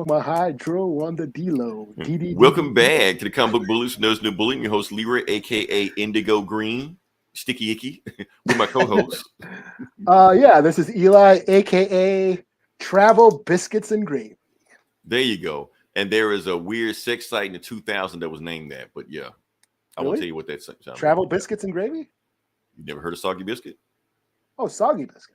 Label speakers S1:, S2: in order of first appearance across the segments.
S1: My hydro on the D-Lo.
S2: Welcome back to the Comic Book Bullies. Knows New Bully. Your host, Leroy, a.k.a. Indigo Green, Sticky Icky, with my co-host.
S1: This is Eli, a.k.a. Travel Biscuits and Gravy.
S2: There you go. And there is a weird sex site in the 2000 that was named that. But yeah, I won't tell you what that sounds like.
S1: Travel Biscuits and Gravy?
S2: You never heard of Soggy Biscuit?
S1: Oh, Soggy Biscuits.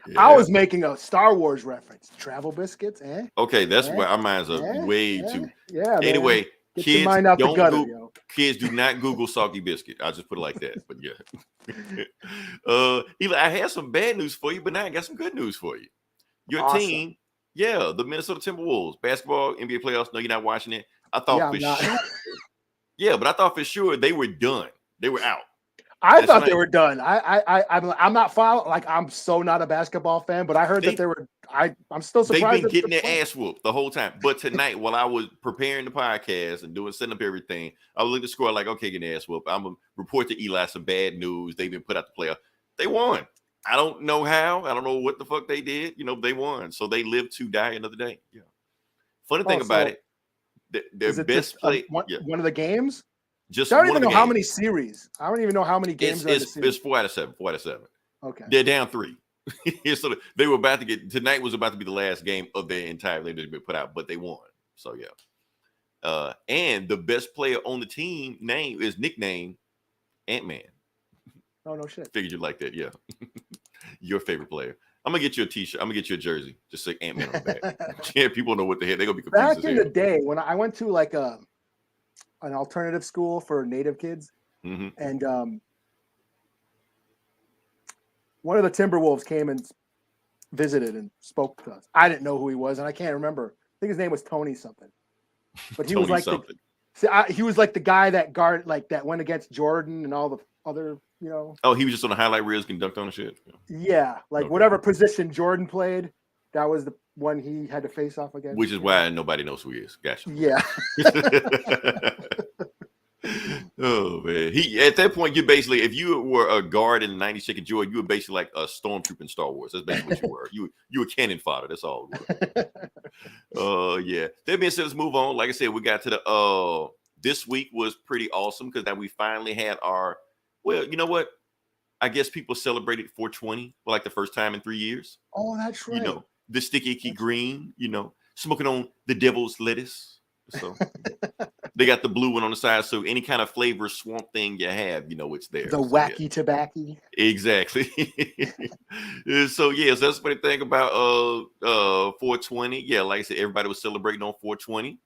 S2: Yeah.
S1: I was making a Star Wars reference. Travel Biscuits,
S2: Okay, that's where our minds are way too.
S1: Yeah.
S2: Anyway,
S1: Get
S2: kids
S1: your mind out
S2: don't
S1: the gutter,
S2: kids do not Google Soggy Biscuit. I'll just put it like that. But yeah. Eli, I had some bad news for you, but now I got some good news for you. Your team, the Minnesota Timberwolves, basketball, NBA playoffs. No, you're not watching it. I thought sure. Yeah, but I thought for sure they were done. They were out.
S1: I thought they were done. I'm not following. Like, I'm so not a basketball fan, but I heard that they were. I'm still surprised.
S2: They've been getting their ass whooped the whole time. But tonight, while I was preparing the podcast and setting up everything, I was looking at the score like, okay, getting their ass whooped. I'm gonna report to Eli some bad news. They've been put out the playoff. They won. I don't know how. I don't know what the fuck they did. They won. So they live to die another day. Yeah. Funny thing about it, their best play.
S1: One of the games.
S2: I
S1: don't even know how many series. I don't even know how many games.
S2: It's 4 out of 7. 4 out of 7.
S1: Okay.
S2: They're down 3. So they were about to get tonight was about to be the last game of their entire thing they've been put out, but they won. So yeah. And the best player on the team name is nicknamed Ant-Man.
S1: Oh no shit.
S2: Figured you like that, yeah. Your favorite player. I'm gonna get you a t-shirt. I'm gonna get you a jersey. Just say Ant-Man on the back. Yeah, people know what the hell they're gonna be confused.
S1: Back in the day when I went to like an alternative school for Native kids, and one of the Timberwolves came and visited and spoke to us. I didn't know who he was, and I can't remember. I think his name was Tony something. But he was like he was like the guy that that went against Jordan and all the other,
S2: Oh, he was just on the highlight reels getting dunked on and shit.
S1: Yeah, whatever position Jordan played, that was the one he had to face off against.
S2: Which is why nobody knows who he is. Gotcha.
S1: Yeah.
S2: Oh man, at that point you basically, if you were a guard in the 90s Chicken Joy, you were basically like a stormtrooper in Star Wars. That's basically what you were. You were cannon fodder. That's all. Yeah. That being said, let's move on. Like I said, we got to the this week was pretty awesome because now we finally had our. Well, you know what? I guess people celebrated 420 for like the first time in 3 years.
S1: Oh, that's right.
S2: The sticky icky green. Smoking on the devil's lettuce. So they got the blue one on the side. So any kind of flavor swamp thing you have, it's there.
S1: The wacky tobacco.
S2: Exactly. So that's what I think about 420. Yeah, like I said, everybody was celebrating on 420,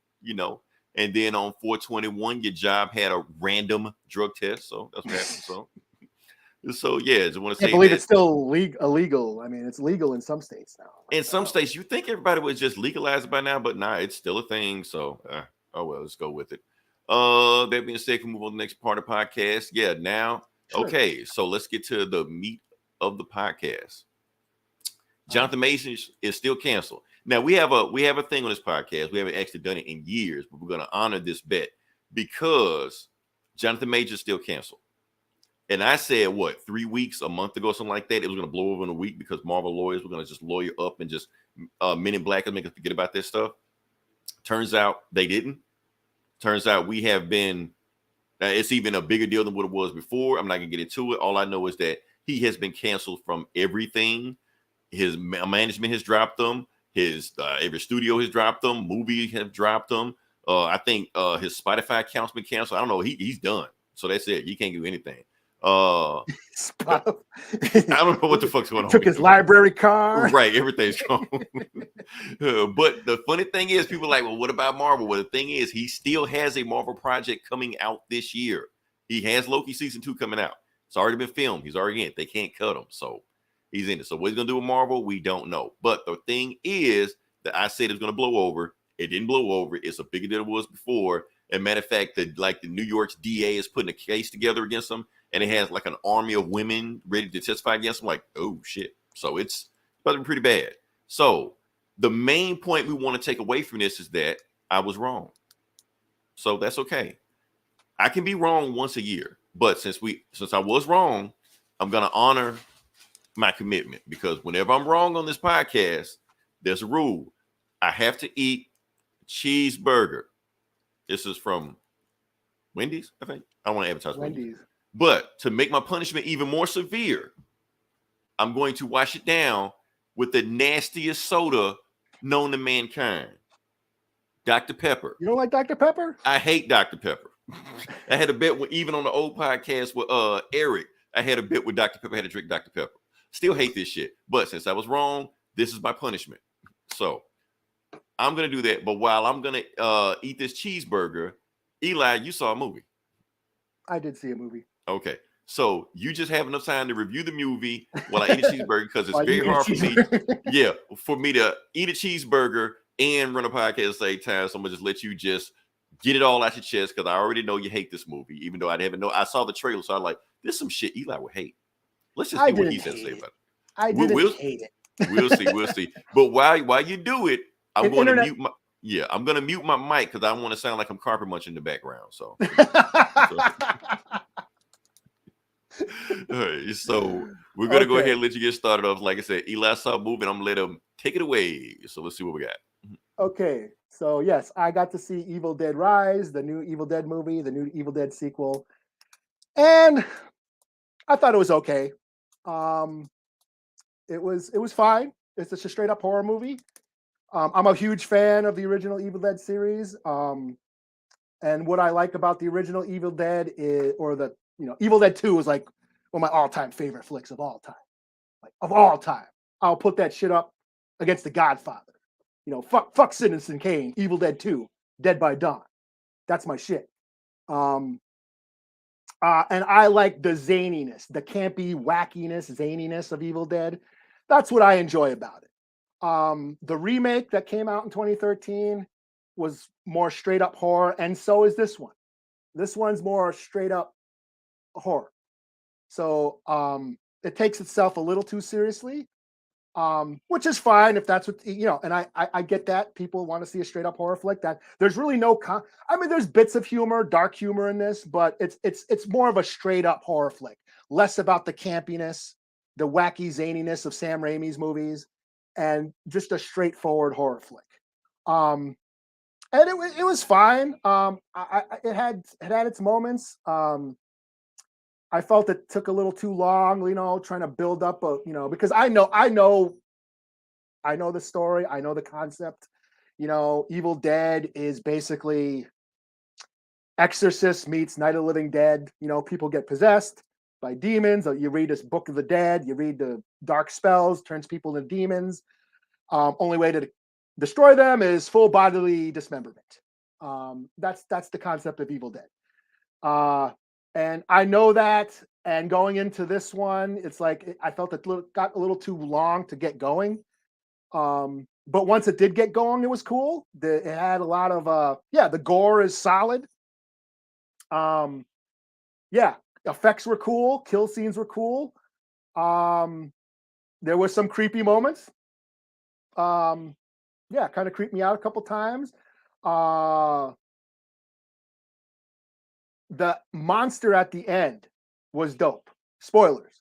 S2: and then on 421, your job had a random drug test. So that's what happened. So yeah, just want to say.
S1: I believe it's still illegal. I mean, it's legal in some states now.
S2: In some states, you think everybody would just legalize it by now, but nah, it's still a thing. So, let's go with it. That being said, we move on to the next part of the podcast. Yeah, now, sure. Okay, so let's get to the meat of the podcast. Jonathan Mason is still canceled. Now we have a thing on this podcast. We haven't actually done it in years, but we're going to honor this bet because Jonathan Major is still canceled. And I said, 3 weeks, a month ago, something like that, it was going to blow over in a week because Marvel lawyers were going to just lawyer up and just Men in Black and make us forget about this stuff. Turns out they didn't. Turns out we have been, it's even a bigger deal than what it was before. I'm not going to get into it. All I know is that he has been canceled from everything. His management has dropped him. His every studio has dropped him. Movie have dropped him. I think his Spotify account's been canceled. I don't know. He's done. So that's it. He can't do anything. I don't know what the fuck's going on.
S1: Took his library card.
S2: Right, everything's gone. But the funny thing is, people are like, well, what about Marvel? Well, the thing is, he still has a Marvel project coming out this year. He has Loki season 2 coming out. It's already been filmed. He's already in it. They can't cut him, so he's in it. So what he's gonna do with Marvel, we don't know. But the thing is that I said it's gonna blow over. It didn't blow over. It's a bigger deal than it was before. And matter of fact, the New York's DA is putting a case together against him. And it has like an army of women ready to testify against him. Like, oh shit. So it's about to be pretty bad. So the main point we want to take away from this is that I was wrong. So that's okay. I can be wrong once a year, but since I was wrong, I'm gonna honor my commitment because whenever I'm wrong on this podcast, there's a rule. I have to eat cheeseburger. This is from Wendy's, I think. I don't want to advertise Wendy's. But to make my punishment even more severe, I'm going to wash it down with the nastiest soda known to mankind. Dr. Pepper.
S1: You don't like Dr. Pepper?
S2: I hate Dr. Pepper. I had a bit with, even on the old podcast with Eric, I had a bit with Dr. Pepper. I had to drink Dr. Pepper. Still hate this shit. But since I was wrong, this is my punishment. So I'm going to do that. But while I'm going to eat this cheeseburger, Eli, you saw a movie.
S1: I did see a movie.
S2: Okay. So you just have enough time to review the movie while I eat a cheeseburger because it's very hard for me. Yeah, for me to eat a cheeseburger and run a podcast at the same time. So I'm gonna just let you just get it all out your chest because I already know you hate this movie, even though I haven't know. I saw the trailer, so I'm like, "This is some shit Eli would hate." Let's just see what he said to say about it.
S1: I didn't hate it.
S2: We'll see. But while you do it, I'm going to mute my. Yeah, I'm gonna mute my mic because I don't want to sound like I'm carpet munching in the background. So. All right, so we're gonna go ahead and let you get started off. Like I said, Eli saw a movie, and I'm gonna let him take it away. So let's see what we got.
S1: Okay, so yes, I got to see Evil Dead Rise, the new Evil Dead movie, the new Evil Dead sequel, and I thought it was okay. It was fine. It's just a straight up horror movie. I'm a huge fan of the original Evil Dead series. And what I like about the original Evil Dead is, Evil Dead 2 is like one of my all-time favorite flicks of all time. Like of all time. I'll put that shit up against The Godfather. Fuck Citizen Kane, Evil Dead 2, Dead by Dawn. That's my shit. And I like the zaniness, the campy wackiness, zaniness of Evil Dead. That's what I enjoy about it. The remake that came out in 2013 was more straight up horror, and so is this one. This one's more straight up horror. So it takes itself a little too seriously, which is fine if that's what and I get that people want to see a straight up horror flick. That there's really no there's bits of humor, dark humor in this, but it's more of a straight up horror flick, less about the campiness, the wacky zaniness of Sam Raimi's movies, and just a straightforward horror flick. And it was fine. It had its moments. I felt it took a little too long, trying to build up because I know the story, I know the concept. Evil Dead is basically Exorcist meets Night of the Living Dead. People get possessed by demons. You read this Book of the Dead, you read the dark spells, turns people into demons. Only way to destroy them is full bodily dismemberment. That's the concept of Evil Dead. And I know that. And going into this one, it's like I felt it got a little too long to get going. But once it did get going, it was cool. It had a lot of the gore is solid. Effects were cool. Kill scenes were cool. There were some creepy moments. Kind of creeped me out a couple times. The monster at the end was dope. Spoilers.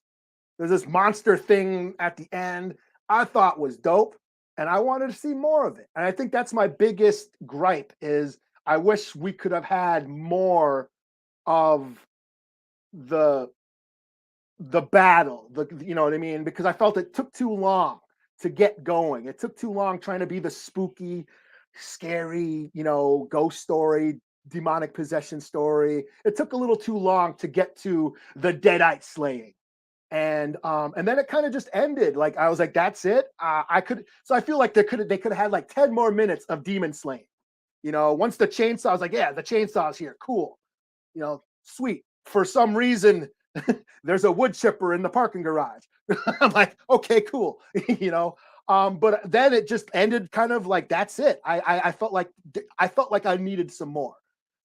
S1: There's this monster thing at the end I thought was dope, and I wanted to see more of it. And I think that's my biggest gripe is I wish we could have had more of the battle, you know what I mean? Because I felt it took too long to get going. It took too long trying to be the spooky, scary, ghost story, demonic possession story. It took a little too long to get to the Deadite slaying. And then it kind of just ended. Like I was like, that's it. I feel like they could have had like 10 more minutes of demon slaying. Once the chainsaw, I was like, yeah, the chainsaw's here. Cool. Sweet. For some reason, there's a wood chipper in the parking garage. I'm like, okay, cool. But then it just ended kind of like, that's it. I felt like I needed some more.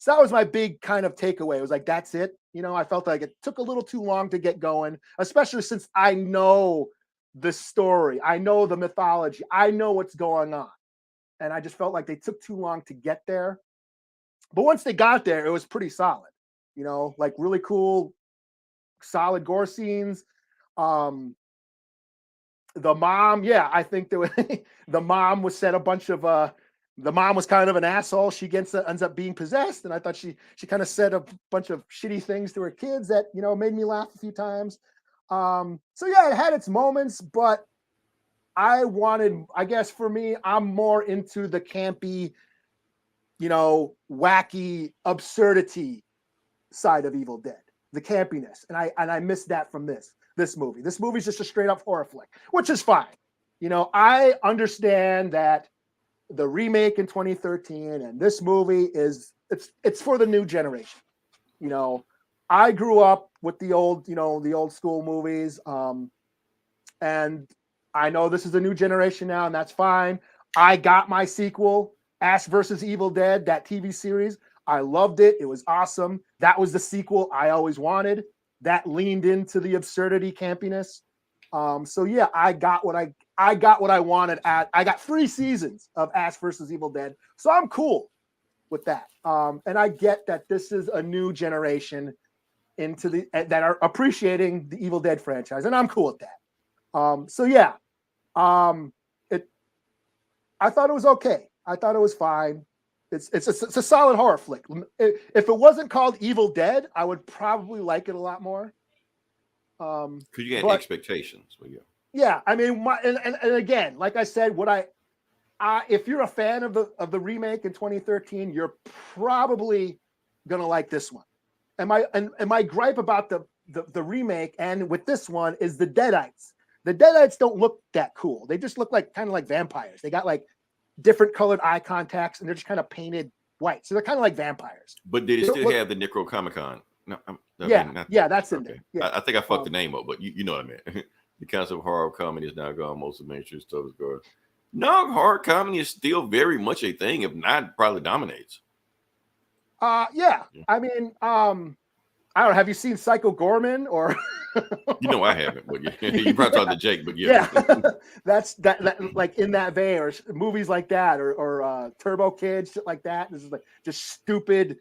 S1: So that was my big kind of takeaway. It was like, that's it. I felt like it took a little too long to get going, especially since I know the story. I know the mythology. I know what's going on. And I just felt like they took too long to get there. But once they got there, it was pretty solid. Like really cool, solid gore scenes. The mom, I think the mom was set a bunch of the mom was kind of an asshole. She ends up being possessed, and I thought she kind of said a bunch of shitty things to her kids that made me laugh a few times. So yeah, it had its moments, but I guess for me, I'm more into the campy, wacky absurdity side of Evil Dead, the campiness, and I missed that from this movie. This movie's just a straight up horror flick, which is fine. I understand that the remake in 2013 and this movie it's for the new generation. I grew up with the old school movies, and I know this is a new generation now, and that's fine. I got my sequel, Ash vs. Evil Dead, that TV series. I loved it. It was awesome. That was the sequel I always wanted. That leaned into the absurdity, campiness. So yeah, I got what I wanted. I got 3 seasons of Ash vs. Evil Dead, so I'm cool with that. And I get that this is a new generation that are appreciating the Evil Dead franchise, and I'm cool with that. So yeah, I thought it was okay. I thought it was fine. It's a solid horror flick. If it wasn't called Evil Dead, I would probably like it a lot more.
S2: Because you had expectations.
S1: Yeah, I mean, and again, like I said, if you're a fan of the remake in 2013, you're probably gonna like this one. And my gripe about the remake and with this one is the Deadites. The Deadites don't look that cool. They just look like kind of like vampires. They got like different colored eye contacts, and they're just kind of painted white. So they're kind of like vampires.
S2: But did it still have the Necronomicon? No,
S1: that's in there. Yeah.
S2: I think I fucked the name up, but you know what I mean. The concept of horror comedy is now gone. Most of the mainstream stuff is gone. No, horror comedy is still very much a thing. If not, probably dominates.
S1: Yeah. I mean, I don't know. Have you seen Psycho Gorman or?
S2: I haven't. But you probably talked to Jake, but yeah.
S1: That's that like in that vein, or movies like that, or Turbo Kid, shit like that. This is like just stupid,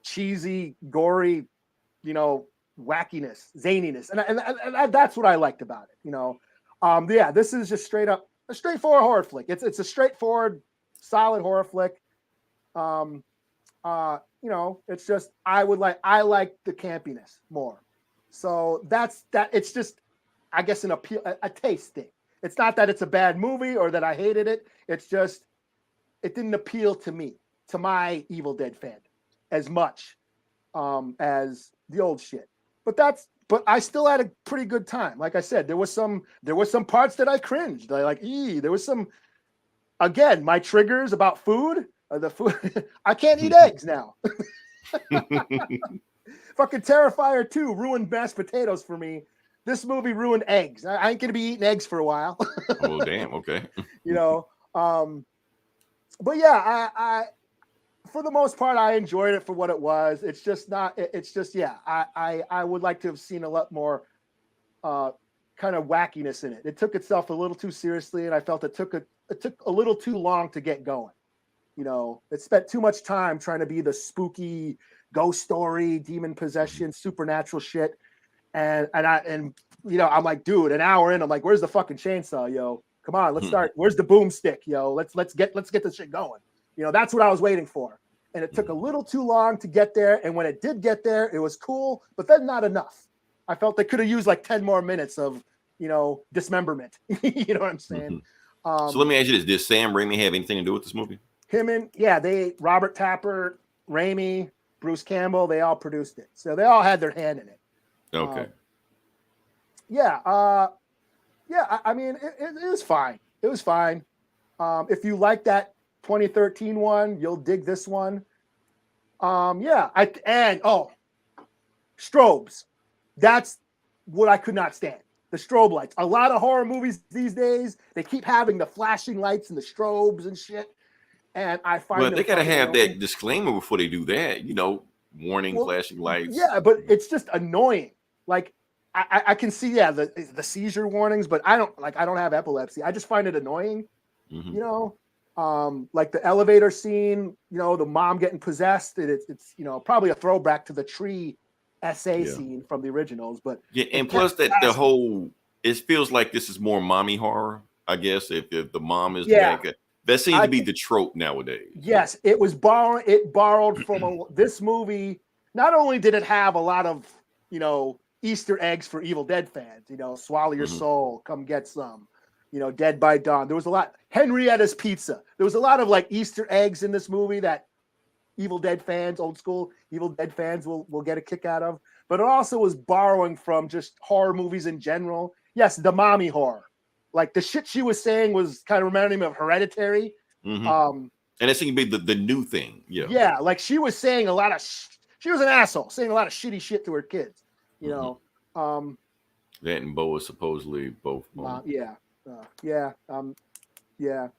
S1: cheesy, gory, wackiness, zaniness, and that's what I liked about it. Yeah, this is just straight up a straightforward horror flick. It's a straightforward, solid horror flick. It's just I like the campiness more. So that's that. It's just, I guess, a taste thing. It's not that it's a bad movie or that I hated it. It's just it didn't appeal to me, to my Evil Dead fan, as much as the old shit. But I still had a pretty good time. Like I said, there was some parts that I cringed. There was some, again, my triggers about food. The food. I can't eat eggs now. Fucking Terrifier 2 ruined mashed potatoes for me. This movie ruined eggs. I ain't gonna be eating eggs for a while.
S2: Oh damn. Okay.
S1: But yeah, I for the most part I enjoyed it for what it was. It's just not. It's just I would like to have seen a lot more kind of wackiness in it. It took itself a little too seriously, and I felt it took a little too long to get going. It spent too much time trying to be the spooky ghost story, demon possession, supernatural shit. And I'm like, dude, an hour in, I'm like, where's the fucking chainsaw, yo? Come on, let's start. Where's the boomstick, yo? Let's get this shit going. That's what I was waiting for. And it took a little too long to get there. And when it did get there, it was cool, but then not enough. I felt they could have used like 10 more minutes of, dismemberment. You know what I'm saying?
S2: So let me ask you this: did Sam Raimi have anything to do with this movie?
S1: Robert Tapper, Raimi, Bruce Campbell, they all produced it. So they all had their hand in it.
S2: Okay.
S1: I mean, it was fine. It was fine. If you like that 2013 one, you'll dig this one. Strobes. That's what I could not stand. The strobe lights. A lot of horror movies these days, they keep having the flashing lights and the strobes and shit. And I find
S2: they gotta have that disclaimer before they do that, warning, flashing lights.
S1: Yeah, but it's just annoying. Like I can see, the seizure warnings, but I don't have epilepsy. I just find it annoying. Like the elevator scene, the mom getting possessed. It's probably a throwback to the tree essay scene from the originals. But
S2: and plus it feels like this is more mommy horror, I guess. If the mom is the That seems to be the trope nowadays.
S1: Yes, it was borrowed. It borrowed from this movie. Not only did it have a lot of, Easter eggs for Evil Dead fans, swallow your soul, come get some, Dead by Dawn. There was a lot. Henrietta's Pizza. There was a lot of like Easter eggs in this movie that Evil Dead fans, old school Evil Dead fans will get a kick out of. But it also was borrowing from just horror movies in general. Yes, the mommy horror. Like the shit she was saying was kind of reminding me of Hereditary.
S2: And it seemed to be the new thing. Yeah.
S1: Yeah, like she was saying a lot of she was an asshole, saying a lot of shitty shit to her kids. That
S2: and Bo is supposedly both.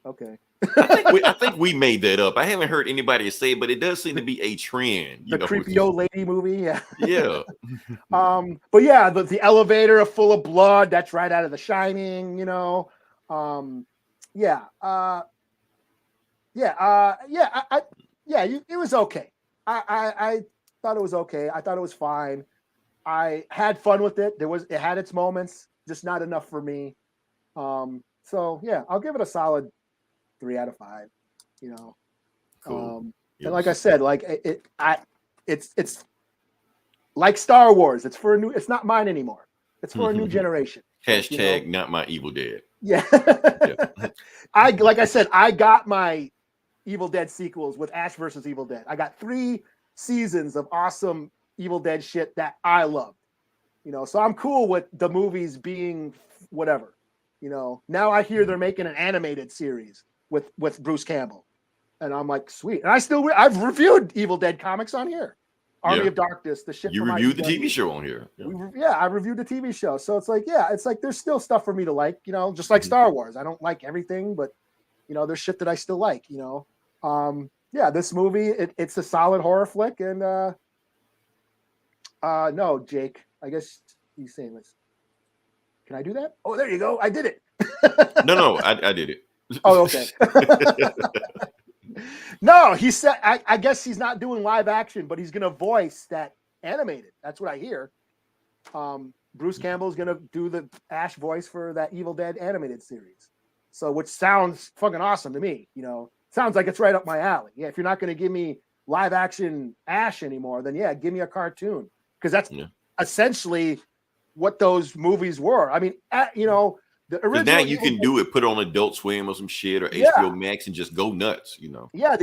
S1: Okay.
S2: I think we made that up. I haven't heard anybody say it, but it does seem to be a trend.
S1: The creepy old lady movie, yeah.
S2: Yeah.
S1: But yeah, the elevator full of blood, that's right out of The Shining, it was okay. I thought it was okay. I thought it was fine. I had fun with it. It had its moments, just not enough for me. So yeah, I'll give it a solid 3 out of 5.
S2: Cool.
S1: And like I said, like it's like Star Wars. It's for a new. It's not mine anymore. It's for a new generation.
S2: Hashtag not my Evil Dead.
S1: Yeah. Like I said, I got my Evil Dead sequels with Ash versus Evil Dead. I got 3 seasons of awesome Evil Dead shit that I loved. So I'm cool with the movies being whatever. Now I hear they're making an animated series with Bruce Campbell, and I'm like, sweet. And I've reviewed Evil Dead comics on here, Army of Darkness, the shit.
S2: You reviewed the TV show on here.
S1: I reviewed the TV show, so it's like, there's still stuff for me to like, just like Star Wars. I don't like everything, but there's shit that I still like. This movie it's a solid horror flick, and no, Jake, I guess he's saying this. Can I do that? Oh, there you go. I did it.
S2: No, I did it.
S1: Oh, okay. No, he said, I guess he's not doing live action, but he's going to voice that animated. That's what I hear. Bruce Campbell's going to do the Ash voice for that Evil Dead animated series. So, which sounds fucking awesome to me. Sounds like it's right up my alley. Yeah, if you're not going to give me live action Ash anymore, then yeah, give me a cartoon. Because that's essentially what those movies were. I mean, the original.
S2: Now you can do it, put on Adult Swim or some shit or HBO Max and just go nuts,
S1: Yeah,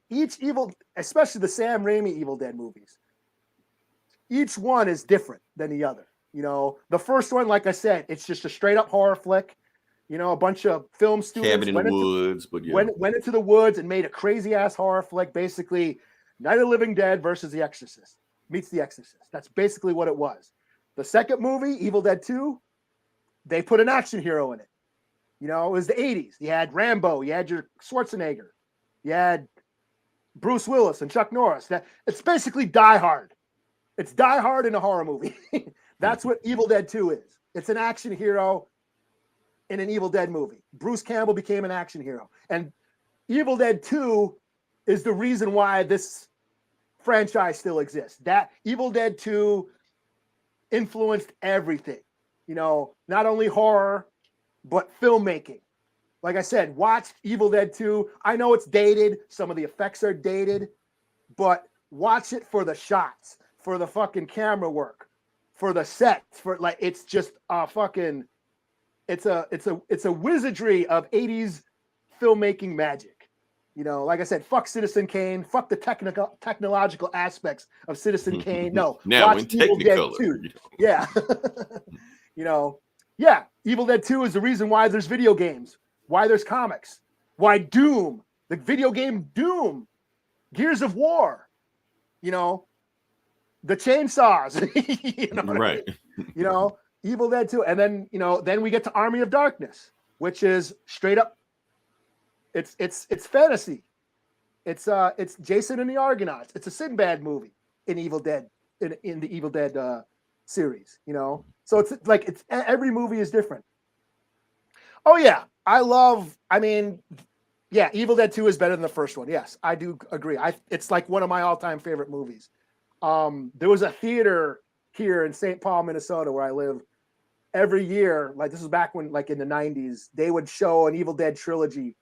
S1: each evil, especially the Sam Raimi Evil Dead movies, each one is different than the other. The first one, like I said, it's just a straight up horror flick. A bunch of film students
S2: Cabin in the Woods,
S1: went into the woods and made a crazy ass horror flick, basically Night of the Living Dead versus The Exorcist meets The Exorcist. That's basically what it was. The second movie, Evil Dead 2, they put an action hero in it. It was the 80s. You had Rambo, you had your Schwarzenegger, you had Bruce Willis and Chuck Norris. It's basically Die Hard. It's Die Hard in a horror movie. That's what Evil Dead 2 is. It's an action hero in an Evil Dead movie. Bruce Campbell became an action hero. And Evil Dead 2 is the reason why this franchise still exists. That Evil Dead 2 influenced everything. Not only horror, but filmmaking. Like I said, watch Evil Dead 2. I know it's dated. Some of the effects are dated, but watch it for the shots, for the fucking camera work, for the sets, it's just a fucking, it's a wizardry of 80s filmmaking magic. Like I said, fuck Citizen Kane, fuck the technological aspects of Citizen Kane. No,
S2: now
S1: watch
S2: in
S1: Evil Dead
S2: Technicolor.
S1: 2. Yeah. Evil Dead 2 is the reason why there's video games, why there's comics, why Doom, the video game Doom, Gears of War, the chainsaws,
S2: right.
S1: Evil Dead 2. And then, then we get to Army of Darkness, which is straight up, it's fantasy. It's Jason and the Argonauts. It's a Sinbad movie in Evil Dead, in the Evil Dead series, So it's like every movie is different. Oh yeah, Evil Dead 2 is better than the first one. Yes, I do agree. It's like one of my all-time favorite movies. There was a theater here in St. Paul, Minnesota, where I live. Every year, like this was back when, like in the 90s, they would show an Evil Dead trilogy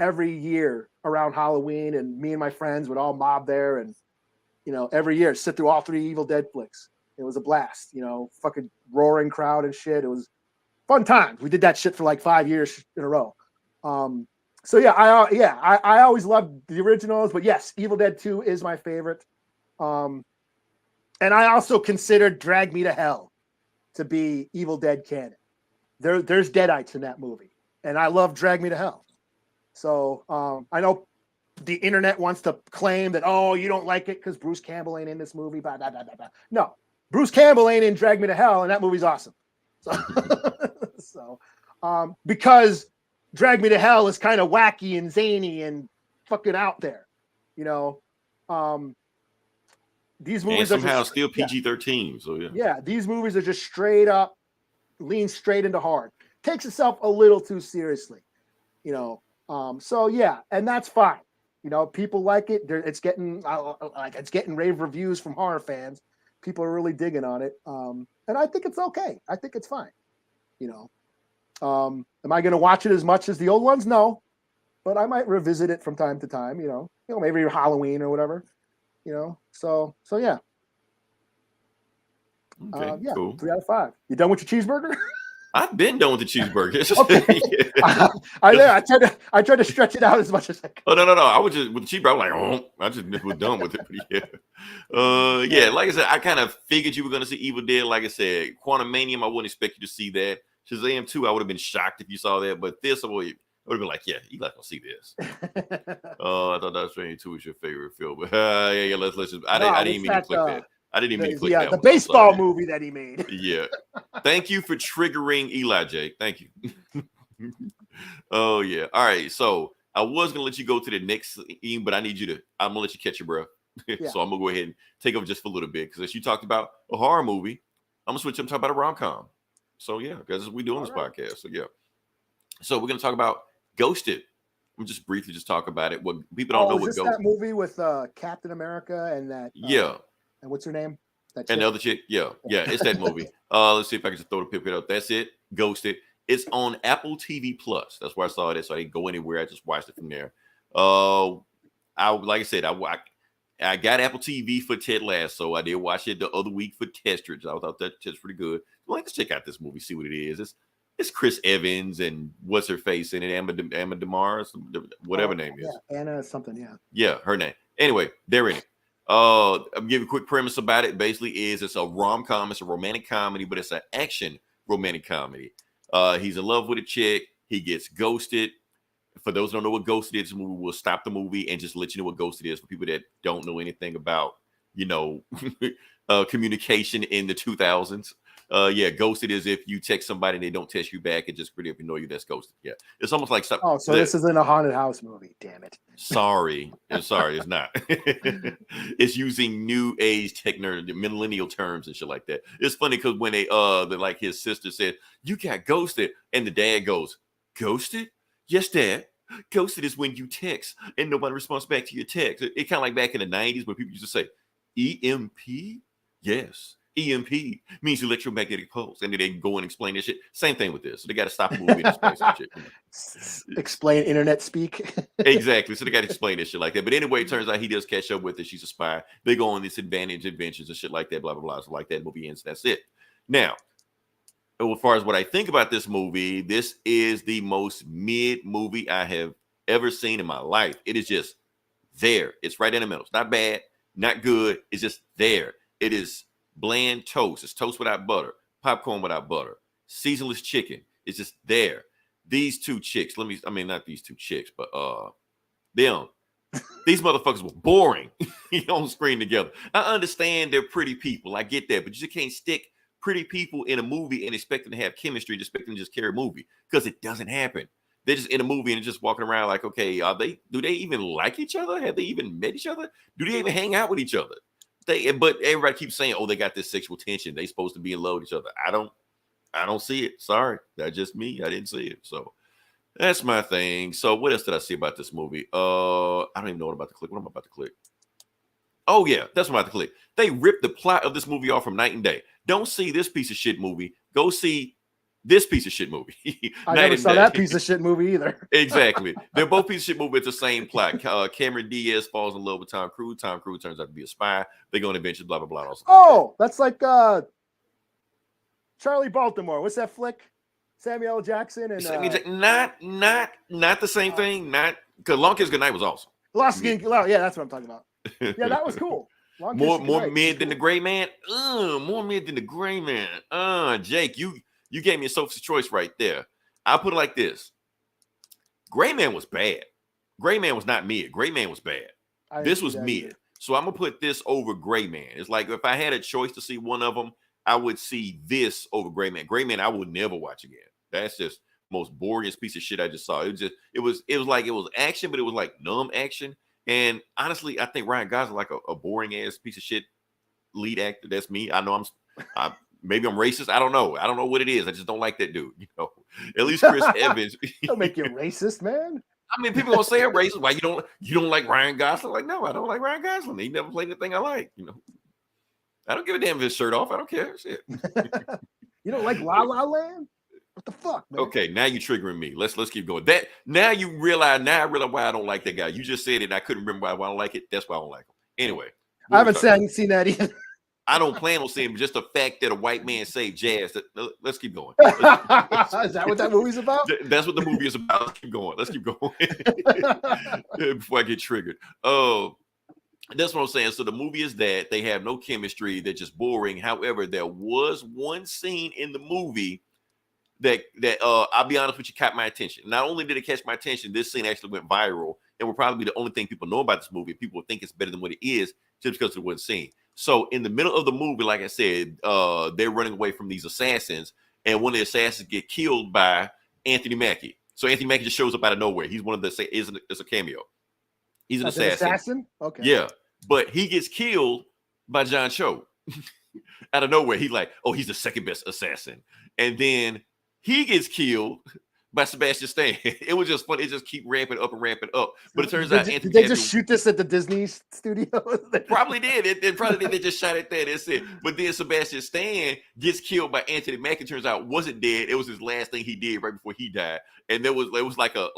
S1: every year around Halloween, and me and my friends would all mob there, and every year sit through all 3 Evil Dead flicks. It was a blast, fucking roaring crowd and shit. It was fun times. We did that shit for like 5 years in a row. So yeah, I always loved the originals, but yes, Evil Dead 2 is my favorite. And I also considered Drag Me to Hell to be Evil Dead canon. There's Deadites in that movie, and I love Drag Me to Hell. So I know the internet wants to claim that, oh, you don't like it because Bruce Campbell ain't in this movie. Blah, blah, blah, blah, blah. No, Bruce Campbell ain't in Drag Me to Hell, and that movie's awesome. So, because Drag Me to Hell is kind of wacky and zany and fucking out there, these movies
S2: and somehow
S1: are just,
S2: still PG-13. So
S1: yeah, these movies are just straight up, lean straight into hard. Takes itself a little too seriously, So yeah, and that's fine. People like it. It's getting rave reviews from horror fans. People are really digging on it, and I think it's okay. I think it's fine. Am I going to watch it as much as the old ones? No, but I might revisit it from time to time. Maybe Halloween or whatever. So yeah.
S2: Okay,
S1: yeah,
S2: cool.
S1: 3 out of 5. You done with your cheeseburger?
S2: I've been done with the cheeseburger.
S1: Okay. I tried to stretch it out as much as I could.
S2: Oh no! I was just with the cheeseburger. I was like, oh, I just was done with it. But yeah. Like I said, I kind of figured you were going to see Evil Dead. Like I said, Quantumanium, I wouldn't expect you to see that. Shazam 2, I would have been shocked if you saw that. But this, I would have been like, yeah, Eli's gonna see this. I thought that Strange 2 was your favorite film. But yeah. Let's just. I didn't even mean to click that. I didn't even mean to click that.
S1: The baseball movie that he made.
S2: Yeah. Thank you for triggering Eli, Jake. Thank you. Oh, yeah. All right. So I was going to let you go to the next scene, but I'm going to let you catch your breath. So I'm going to go ahead and take over just for a little bit. Because as you talked about a horror movie, I'm going to switch up and talk about a rom-com. So yeah, because we're doing this podcast. So yeah. So we're going to talk about Ghosted. I'm just briefly talk about it. What people don't know what Ghosted is.
S1: That movie with Captain America and that.
S2: Yeah.
S1: And what's her name?
S2: And the other chick, yeah, it's that movie. Let's see if I can just throw the pip up. That's it. Ghosted. It's on Apple TV Plus. That's where I saw it. So I didn't go anywhere. I just watched it from there. Like I said, I got Apple TV for Ted Lasso. I did watch it the other week for Testridge. I thought that was pretty good. Well, let's check out this movie, see what it is. It's Chris Evans and what's her face in it, Emma DeMars, whatever name is.
S1: Anna something. Yeah.
S2: Yeah, her name. Anyway, they're in it. I'll give you a quick premise about it. Basically, it's a rom-com. It's a romantic comedy, but it's an action romantic comedy. He's in love with a chick. He gets ghosted. For those who don't know what Ghosted is, we'll stop the movie and just let you know what Ghosted is for people that don't know anything about, communication in the 2000s. Ghosted is if you text somebody and they don't text you back and just pretty up annoy you. That's ghosted. Yeah, it's almost like something.
S1: Oh, so this isn't a haunted house movie. Damn it.
S2: Sorry, it's not. It's using new age technology, millennial terms and shit like that. It's funny because when like his sister said, "You got ghosted," and the dad goes, "Ghosted? Yes, Dad. Ghosted is when you text and nobody responds back to your text." It kind of like back in the 90s when people used to say, "EMP? Yes. EMP means electromagnetic pulse," and then they go and explain this shit. Same thing with this. So they got to stop a movie and explain some shit.
S1: Explain internet speak.
S2: Exactly. So they got to explain this shit like that. But anyway, it turns out he does catch up with her. She's a spy. They go on these adventures and shit like that. Blah blah blah. So like that movie ends. That's it. Now, as far as what I think about this movie, this is the most mid movie I have ever seen in my life. It is just there. It's right in the middle. It's not bad, not good. It's just there. It is bland toast. It's toast without butter, popcorn without butter, seasonless chicken. It's just there. These two chicks, not these two chicks, but them. These motherfuckers were boring on screen together. I understand they're pretty people. I get that, but you just can't stick pretty people in a movie and expect them to have chemistry, expect them to just carry a movie, because it doesn't happen. They're just in a movie and just walking around like, okay, do they even like each other? Have they even met each other? Do they even hang out with each other? But everybody keeps saying, oh, they got this sexual tension. They supposed to be in love with each other. I don't see it. Sorry. That's just me. I didn't see it. So that's my thing. So what else did I see about this movie? I don't even know what I'm about to click. What am I about to click? Oh, yeah, that's what I'm about to click. They ripped the plot of this movie off from Night and Day. Don't see this piece of shit movie. Go see This piece of shit movie.
S1: I never saw that piece of shit movie either.
S2: Exactly. They're both pieces of shit movies with the same plot. Cameron Diaz falls in love with Tom Cruise. Tom Cruise turns out to be a spy. They go on adventures, blah, blah, blah.
S1: Oh, that's like Charlie Baltimore. What's that flick? Samuel L. Jackson and
S2: not the same thing. Not because Long Kiss Goodnight was awesome.
S1: Yeah, that's what I'm talking about. Yeah, that was cool.
S2: More mid than the Gray Man. More mid than the Gray Man. Jake, you gave me a Sophie's choice right there. I'll put it like this. Gray Man was bad. Gray Man was not mid. Gray Man was bad. This was mid. Either. So I'm going to put this over Gray Man. It's like if I had a choice to see one of them, I would see this over Gray Man. Gray Man, I would never watch again. That's just most boringest piece of shit I just saw. It was like it was action, but it was like numb action. And honestly, I think Ryan Gosling like a boring ass piece of shit lead actor. That's me. I know maybe I'm racist. I don't know. I don't know what it is. I just don't like that dude. You know, at least Chris Evans.
S1: Don't make you racist, man.
S2: I mean, people gonna say I'm racist. Why you don't like Ryan Gosling? Like, no, I don't like Ryan Gosling. He never played anything I like. You know, I don't give a damn if his shirt off. I don't care. Shit.
S1: You don't like La La Land? What the fuck, man?
S2: Okay, now you're triggering me. Let's keep going. Now I realize why I don't like that guy. You just said it, and I couldn't remember why I don't like it. That's why I don't like him. Anyway,
S1: I haven't seen that either.
S2: I don't plan on seeing just the fact that a white man saved jazz. Let's keep going.
S1: Is that what that movie's about?
S2: That's what the movie is about. Let's keep going. Before I get triggered. That's what I'm saying. So the movie is that they have no chemistry. They're just boring. However, there was one scene in the movie that I'll be honest with you, caught my attention. Not only did it catch my attention, this scene actually went viral and will probably be the only thing people know about this movie. People think it's better than what it is just because it wasn't seen. So in the middle of the movie, like I said, they're running away from these assassins, and one of the assassins get killed by Anthony Mackie. So Anthony Mackie just shows up out of nowhere. He's one of the it's a cameo. He's an assassin. Okay. Yeah, but he gets killed by John Cho out of nowhere. He's like, oh, he's the second best assassin, and then he gets killed by Sebastian Stan. It was just fun. It just keep ramping up. But it turns out
S1: did they just shoot this at the Disney studio?
S2: Probably did. It probably did. They just shot it there. That's it. But then Sebastian Stan gets killed by Anthony Mackie. Turns out wasn't dead. It was his last thing he did right before he died. And it was like a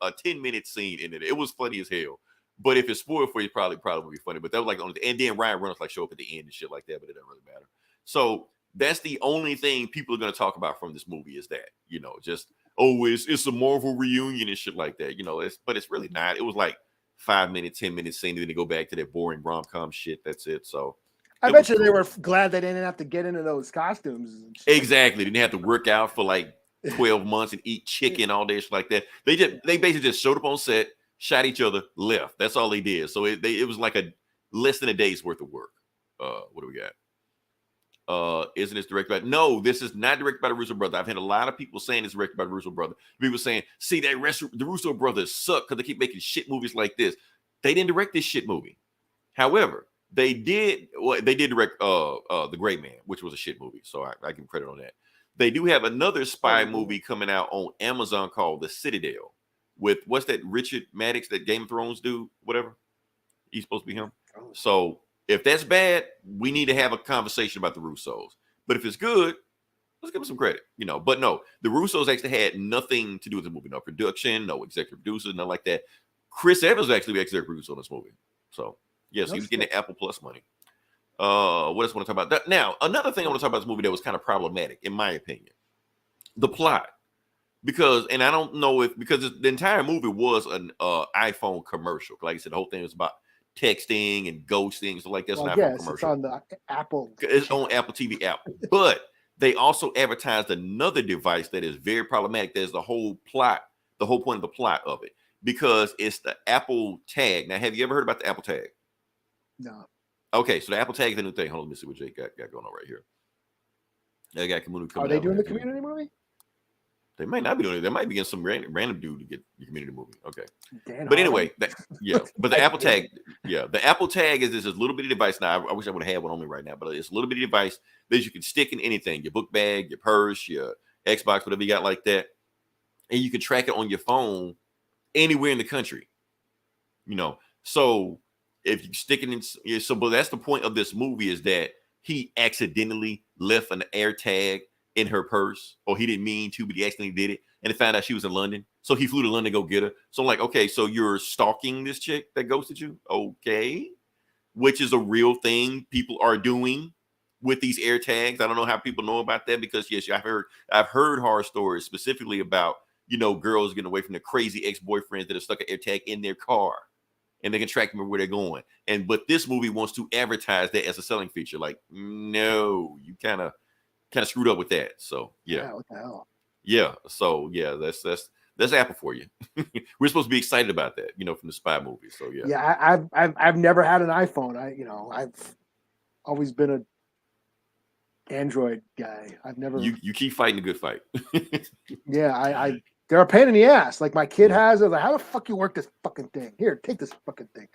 S2: 10-minute scene in it. It was funny as hell. But if it's spoiled for you, probably would be funny. But that was like the only thing. And then Ryan Reynolds like show up at the end and shit like that. But it doesn't really matter. So that's the only thing people are going to talk about from this movie is that, you know, just, oh, it's a Marvel reunion and shit like that, you know, but it's really not. It was like 5-minute, 10-minute scene, and then they go back to that boring rom-com shit. That's it. So
S1: I bet you they were glad they didn't have to get into those costumes. And shit.
S2: Exactly. They didn't have to work out for like 12 months and eat chicken all day, shit like that. They basically just showed up on set, shot each other, left. That's all they did. So it was like a less than a day's worth of work. What do we got? Isn't this directed by? No, this is not directed by the Russo brothers. I've had a lot of people saying it's directed by the Russo brothers. People saying, see, the Russo brothers suck because they keep making shit movies like this. They didn't direct this shit movie. However, they did direct The Gray Man, which was a shit movie. So I give credit on that. They do have another spy movie coming out on Amazon called The Citadel with what's that Richard Maddox, that Game of Thrones dude, whatever. He's supposed to be him. So if that's bad, we need to have a conversation about the Russos. But if it's good, let's give them some credit, you know. But no, the Russos actually had nothing to do with the movie. No production, no executive producer, nothing like that. Chris Evans was actually the executive producer on this movie. So, yes, he was getting the Apple Plus money. What else I want to talk about? Now, another thing I want to talk about this movie that was kind of problematic, in my opinion. The plot. Because I don't know because the entire movie was an iPhone commercial. Like I said, the whole thing was about texting and ghosting, stuff like that.
S1: Well, yes, it's on the Apple.
S2: It's on Apple TV app. But they also advertised another device that is very problematic. There's the whole plot, the whole point of the plot of it, because it's the Apple Tag. Now, have you ever heard about the Apple Tag?
S1: No.
S2: Okay, so the Apple Tag is a new thing. Hold on, let me see what Jake got going on right here. They got community.
S1: Are they doing the community movie?
S2: They might not be doing it. They might be getting some random dude to get the community movie. Okay. But anyway, but the Apple Tag, the Apple Tag is this little bitty device. Now, I wish I would have had one on me right now, but it's a little bitty device that you can stick in anything, your book bag, your purse, your Xbox, whatever you got like that. And you can track it on your phone anywhere in the country. You know, so if you stick it in, but that's the point of this movie is that he accidentally left an air tag in her purse, or he didn't mean to, but he accidentally did it, and they found out she was in London. So he flew to London to go get her. So I'm like, okay, so you're stalking this chick that ghosted you? Okay. Which is a real thing people are doing with these air tags. I don't know how people know about that, because yes, I've heard horror stories specifically about, girls getting away from their crazy ex-boyfriends that have stuck an air tag in their car and they can track them where they're going. But this movie wants to advertise that as a selling feature. Like, no, you kind of screwed up with that. So yeah.
S1: What the hell?
S2: Yeah. So yeah, that's Apple for you. We're supposed to be excited about that, from the spy movie. So yeah.
S1: Yeah, I've never had an iPhone. I've always been a Android guy. I've never.
S2: You keep fighting the good fight.
S1: Yeah, they're a pain in the ass. Like my kid has. I was like, how the fuck you work this fucking thing? Here, take this fucking thing.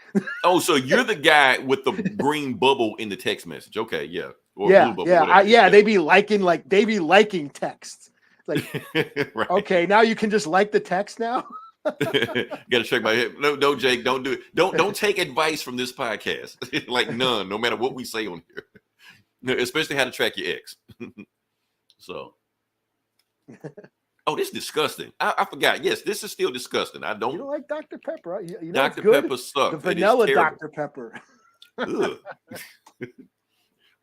S2: Oh, so you're the guy with the green bubble in the text message? Okay, yeah. Or
S1: yeah,
S2: blue bubble,
S1: yeah. They be liking texts. Like, right. Okay, now you can just like the text now.
S2: Gotta check my head. No, Jake, don't do it. Don't take advice from this podcast. Like none, no matter what we say on here. Especially how to track your ex. So, this is disgusting. I forgot. Yes, this is still disgusting. I don't.
S1: You don't like Dr. Pepper, right?
S2: Dr. Pepper sucks.
S1: The vanilla Dr. Pepper.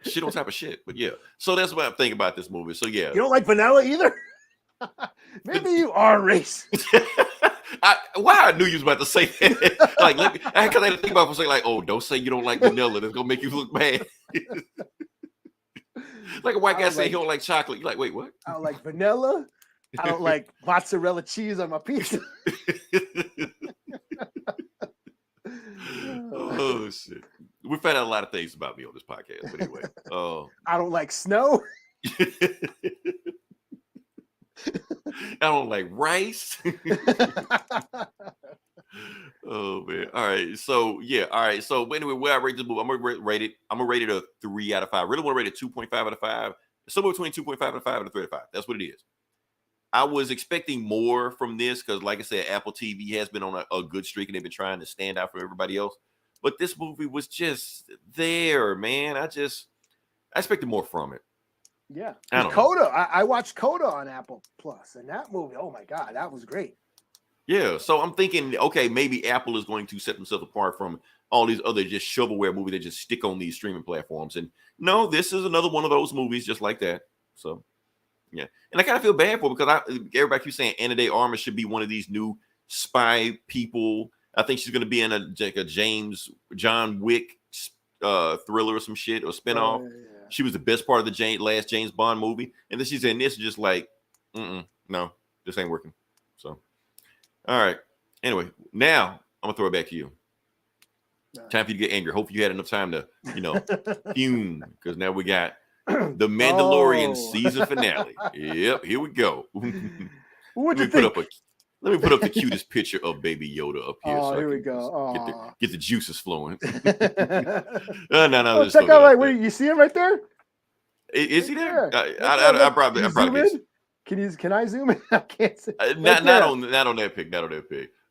S2: Shit on top of shit. But yeah, so that's what I'm thinking about this movie. So yeah,
S1: you don't like vanilla either. Maybe you are racist.
S2: I knew you was about to say that. Like, because I didn't think about it, saying like, oh, don't say you don't like vanilla. That's gonna make you look bad. Like a white guy saying he don't like chocolate. You're like, wait, what?
S1: I don't like vanilla. I don't like mozzarella cheese on my pizza.
S2: Oh shit! We found out a lot of things about me on this podcast. But anyway,
S1: I don't like snow.
S2: I don't like rice. Oh man! All right, so yeah, all right. So anyway, where I rate this movie, I'm gonna rate it a 3 out of 5. I really want to rate it 2.5 out of 5. Somewhere between 2.5 out of 5 and a 3 out of 5. That's what it is. I was expecting more from this because, like I said, Apple TV has been on a good streak and they've been trying to stand out from everybody else. But this movie was just there, man. I expected more from it.
S1: Yeah, Coda. I watched Coda on Apple Plus, and that movie, oh my god, that was great.
S2: Yeah, so I'm thinking, okay, maybe Apple is going to set themselves apart from all these other just shovelware movies that just stick on these streaming platforms. And no, this is another one of those movies just like that. So, yeah. And I kind of feel bad for it because everybody keeps saying Anna De Armas should be one of these new spy people. I think she's going to be in a John Wick thriller or some shit or spinoff. Yeah. She was the best part of the last James Bond movie. And then she's in this just like, no, this ain't working. So. All right. Anyway, now I'm gonna throw it back to you. Time for you to get angry. Hopefully you had enough time to, fume, because now we got the Mandalorian season finale. Yep, here we go.
S1: What'd you think?
S2: Let me put up the cutest picture of Baby Yoda up here.
S1: Oh, here we go.
S2: Get the juices flowing. No.
S1: Oh, check out right. Wait, you see him right there?
S2: Is he there? I probably
S1: Can I zoom in? I can't see.
S2: Not on that pic.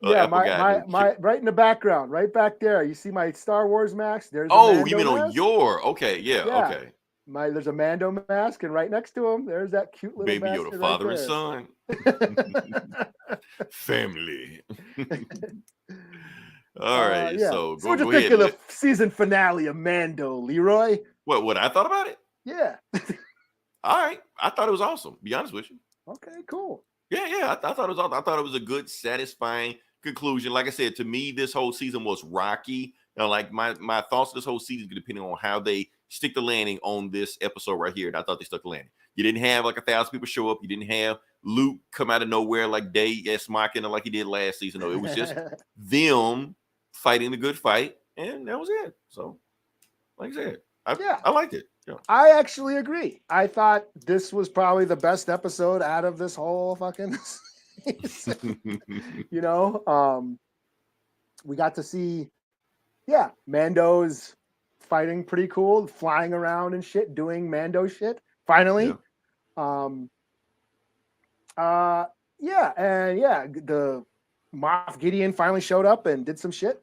S1: Yeah, my right in the background, right back there. You see my Star Wars mask? There's
S2: you mean on your? Okay, yeah, okay.
S1: There's a Mando mask, and right next to him, there's that cute little
S2: Baby Yoda, father and son, family. All right, so
S1: what'd you think of the season finale of Mando, Leroy?
S2: What I thought about it?
S1: Yeah.
S2: All right, I thought it was awesome. To be honest with you.
S1: Okay, cool.
S2: Yeah. I thought it was awesome. I thought it was a good, satisfying conclusion. Like I said, to me, this whole season was rocky. Like my thoughts of this whole season depending on how they stick the landing on this episode right here. And I thought they stuck the landing. You didn't have like 1,000 people show up. You didn't have Luke come out of nowhere like Deus Machina like he did last season. No, it was just them fighting the good fight, and that was it. So, like I said, I liked it. Yeah. I
S1: actually agree. I thought this was probably the best episode out of this whole fucking season. We got to see, Mando's fighting pretty cool, flying around and shit, doing Mando shit. Finally, the Moff Gideon finally showed up and did some shit.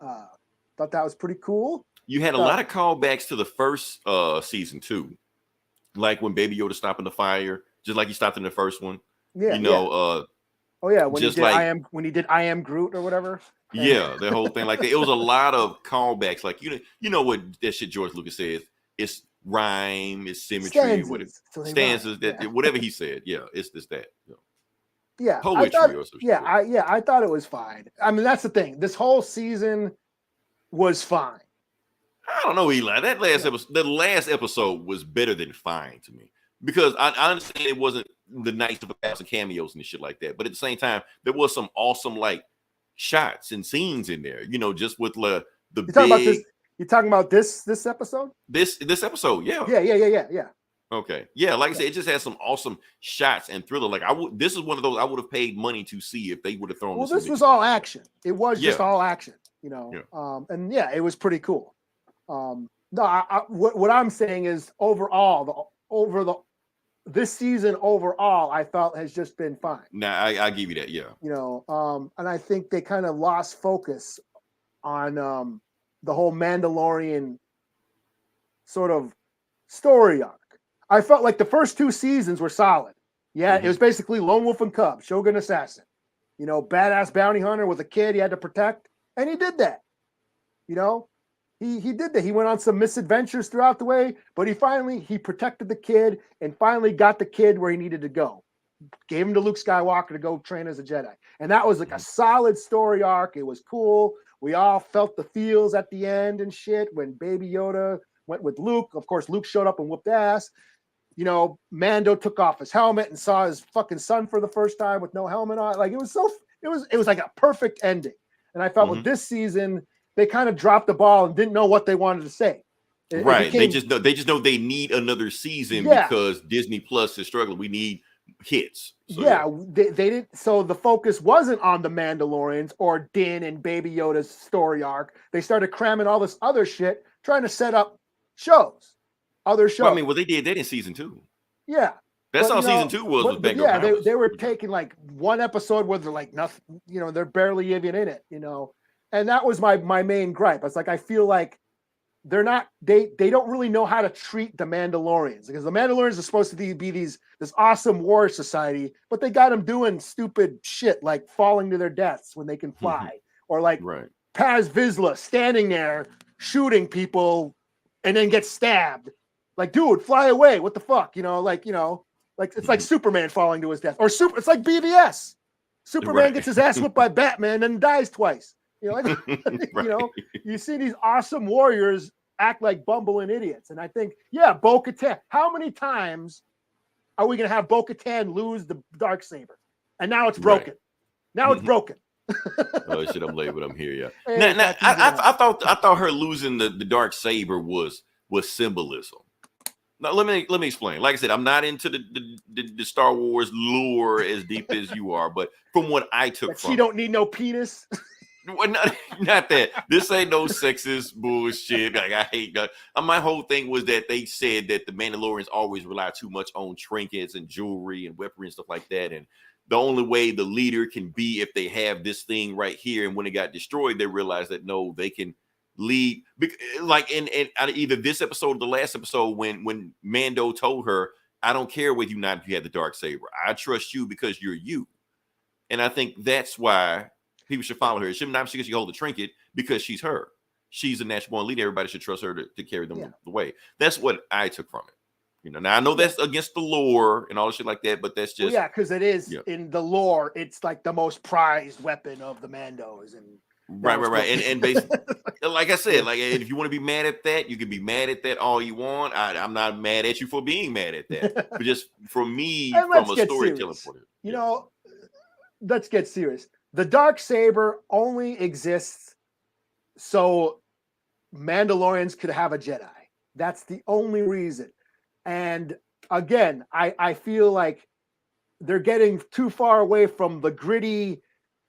S1: Thought that was pretty cool.
S2: You had a lot of callbacks to the first season too. like when Baby Yoda stopping the fire, just like he stopped in the first one.
S1: Yeah,
S2: you know,
S1: oh yeah, when
S2: just
S1: he did
S2: like
S1: when he did I Am Groot or whatever.
S2: yeah, the whole thing like that. It was a lot of callbacks. Like you know what that shit George Lucas says. It's rhyme, it's symmetry, stanzas that whatever he said. Yeah, it's this that.
S1: Yeah,
S2: poetry or some shit.
S1: I thought it was fine. I mean, that's the thing. This whole season was fine.
S2: I don't know, Eli. That last episode, the last episode was better than fine to me because I understand it wasn't the night of a cameos and shit like that, but at the same time, there was some awesome like shots and scenes in there. You know, just with the
S1: You're talking about this episode?
S2: This episode, yeah.
S1: Yeah.
S2: Okay. Yeah, like I said, it just has some awesome shots and thriller. Like this is one of those I would have paid money to see if they would have thrown.
S1: Well, this was all action. It was just all action, you know.
S2: Yeah.
S1: And yeah, it was pretty cool. No, what I'm saying is overall, this season overall, I felt has just been fine.
S2: Nah, I give you that, yeah.
S1: You know, and I think they kind of lost focus on the whole Mandalorian sort of story arc. I felt like the first 2 seasons were solid. Yeah, It was basically Lone Wolf and Cub, Shogun Assassin. You know, badass bounty hunter with a kid he had to protect, and he did that. You know, he did that. He went on some misadventures throughout the way, but he protected the kid and finally got the kid where he needed to go. Gave him to Luke Skywalker to go train as a Jedi. And that was like a solid story arc. It was cool. We all felt the feels at the end and shit when Baby Yoda went with Luke. Of course, Luke showed up and whooped ass. You know, Mando took off his helmet and saw his fucking son for the first time with no helmet on. Like it was like a perfect ending. And I felt with this season, they kind of dropped the ball and didn't know what they wanted to say.
S2: Right. They just know they need another season because Disney Plus is struggling. We need hits. So,
S1: they didn't. So the focus wasn't on the Mandalorians or Din and Baby Yoda's story arc. They started cramming all this other shit, trying to set up other shows.
S2: Well, I mean, they did that in season 2.
S1: Yeah.
S2: That's all season 2 was Back Up.
S1: They were taking like one episode where they're like nothing, you know, they're barely even in it, you know. And that was my main gripe. It's like I feel like they don't really know how to treat the Mandalorians because the Mandalorians are supposed to be this awesome warrior society, but they got them doing stupid shit like falling to their deaths when they can fly, or like Paz Vizsla standing there shooting people and then get stabbed. Like, dude, fly away! What the fuck? You know, like it's like Superman falling to his death, it's like BVS. Superman gets his ass whipped by Batman and dies twice. You know, you know, you see these awesome warriors act like bumbling idiots. And I think, Bo-Katan, how many times are we going to have Bo-Katan lose the Darksaber? And now it's broken. Now it's broken.
S2: Oh shit, I'm late, but I'm here. Yeah. Now, I thought her losing the Darksaber was symbolism. Now let me explain. Like I said, I'm not into the Star Wars lore as deep as you are, but from what I took from
S1: she don't need no penis.
S2: Well, not that. This ain't no sexist bullshit. Like I hate that. My whole thing was that they said that the Mandalorians always rely too much on trinkets and jewelry and weaponry and stuff like that. And the only way the leader can be if they have this thing right here. And when it got destroyed, they realized that no, they can lead. Like in either this episode or the last episode, when Mando told her, "I don't care whether you have the Darksaber. I trust you because you're you." And I think that's why people should follow her. It shouldn't not because she hold the trinket, because she's her. She's a natural born leader. Everybody should trust her to carry them the way. That's what I took from it. You know, now I know that's against the lore and all the shit like that, but that's just
S1: because it is in the lore. It's like the most prized weapon of the Mandos, and
S2: right. And basically, like I said, like if you want to be mad at that, you can be mad at that all you want. I'm not mad at you for being mad at that, but just for me, from a storytelling point of view,
S1: you know, let's get serious. The Darksaber only exists so Mandalorians could have a Jedi. That's the only reason. And again, I feel like they're getting too far away from the gritty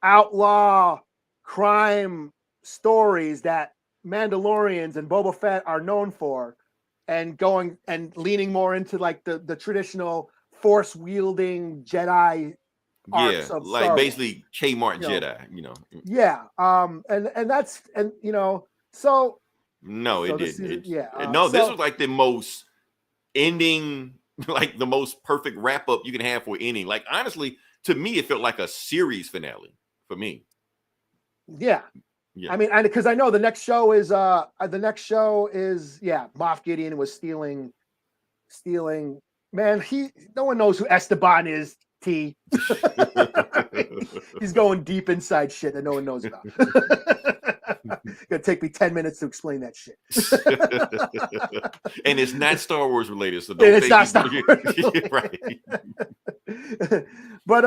S1: outlaw crime stories that Mandalorians and Boba Fett are known for, and going and leaning more into like the traditional force wielding Jedi.
S2: Like basically Kmart Jedi, you know.
S1: Yeah. And that's, you know, so
S2: no, it didn't.
S1: This
S2: was like the most ending, like the most perfect wrap up you can have for ending. Like honestly, to me, it felt like a series finale for me.
S1: Yeah. I mean, because I know the next show is Moff Gideon was stealing. Man, no one knows who Esteban is. T. He's going deep inside shit that no one knows about. Gonna take me 10 minutes to explain that shit.
S2: And it's not Star Wars related, so
S1: don't. It's not Star Wars.
S2: Right.
S1: But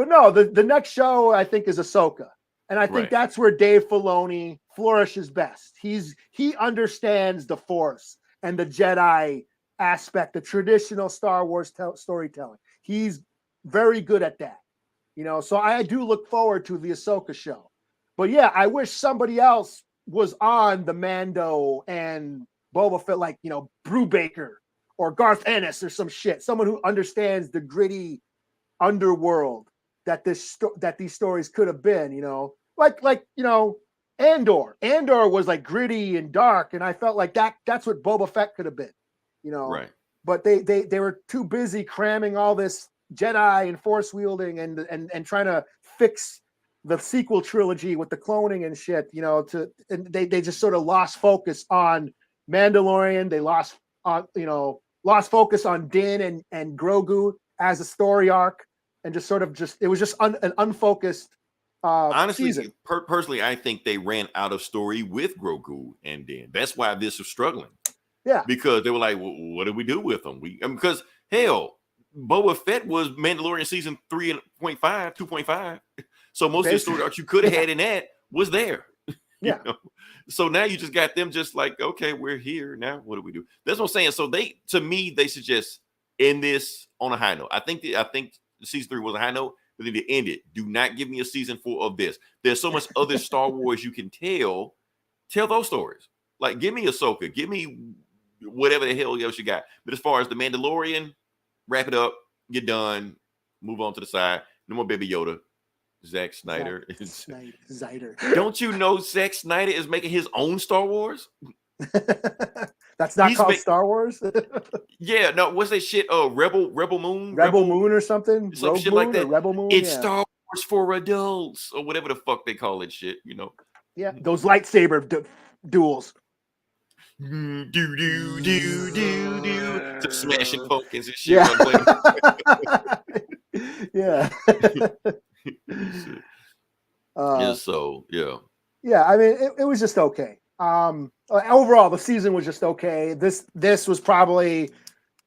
S1: no, the next show I think is Ahsoka. And I think that's where Dave Filoni flourishes best. He understands the Force and the Jedi aspect, the traditional Star Wars storytelling. He's very good at that, so I do look forward to the Ahsoka show. But yeah, I wish somebody else was on the Mando and Boba Fett, like Brubaker or Garth Ennis or some shit. Someone who understands the gritty underworld that these stories could have been. Like Andor. Andor was like gritty and dark, and I felt like that's what Boba Fett could have been.
S2: Right.
S1: But they were too busy cramming all this Jedi and Force wielding and trying to fix the sequel trilogy with the cloning and shit, and they just sort of lost focus on Mandalorian. They lost focus on Din and Grogu as a story arc, and it was just an unfocused
S2: honestly
S1: season.
S2: Personally, I think they ran out of story with Grogu and Din. That's why this was struggling.
S1: Yeah,
S2: because they were like, well, what do we do with them? Because hell, Boba Fett was Mandalorian season 3.5, 2.5. So most of the story arcs you could have had in that was there.
S1: Yeah.
S2: So now you just got them just like, okay, we're here now. What do we do? That's what I'm saying. So they suggest end this on a high note. I think season 3 was a high note, but then to end it, do not give me a season 4 of this. There's so much other Star Wars you can tell those stories. Like, give me Ahsoka, give me whatever the hell else you got. But as far as the Mandalorian, wrap it up, get done, move on to the side. No more Baby Yoda. Zack Snyder. Don't you know Zack Snyder is making his own Star Wars?
S1: That's not called Star Wars?
S2: Yeah, no, what's that shit? Rebel Moon?
S1: Rebel Moon or something?
S2: Some
S1: Rogue
S2: shit
S1: Moon
S2: like that.
S1: Rebel Moon?
S2: It's Star Wars for adults or whatever the fuck they call it shit,
S1: Yeah, those lightsaber duels.
S2: Do just smashing pumpkins and shit.
S1: Yeah.
S2: Yeah.
S1: I mean, it was just okay. Overall, the season was just okay. This was probably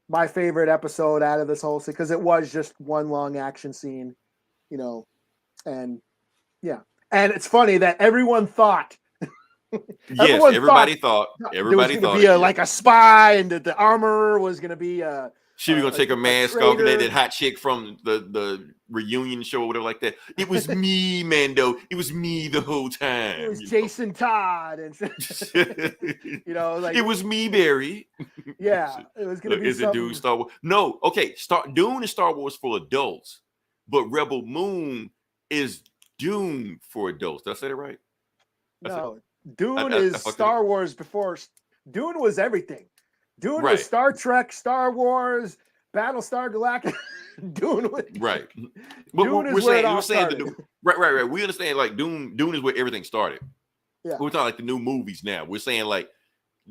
S1: my favorite episode out of this whole season because it was just one long action scene, and yeah. And it's funny that everyone thought.
S2: Everybody thought
S1: there was going to be like a spy, and that the armor was going to be
S2: she was gonna take her mask off, and that hot chick from the reunion show or whatever like that. It was me, Mando. It was me the whole time.
S1: It was Jason Todd, and
S2: it was me, Barry.
S1: Yeah, it was gonna be.
S2: Is it Dune Star Wars? No, okay. Dune is Star Wars for adults, but Rebel Moon is Dune for adults. Did I say it right?
S1: No, Dune is Star Wars before. Dune was everything. Dune was Star Trek, Star Wars, Battlestar Galactica. Dune was
S2: right.
S1: But we're saying
S2: right. We understand like Dune is where everything started.
S1: Yeah.
S2: We're talking like the new movies now. We're saying like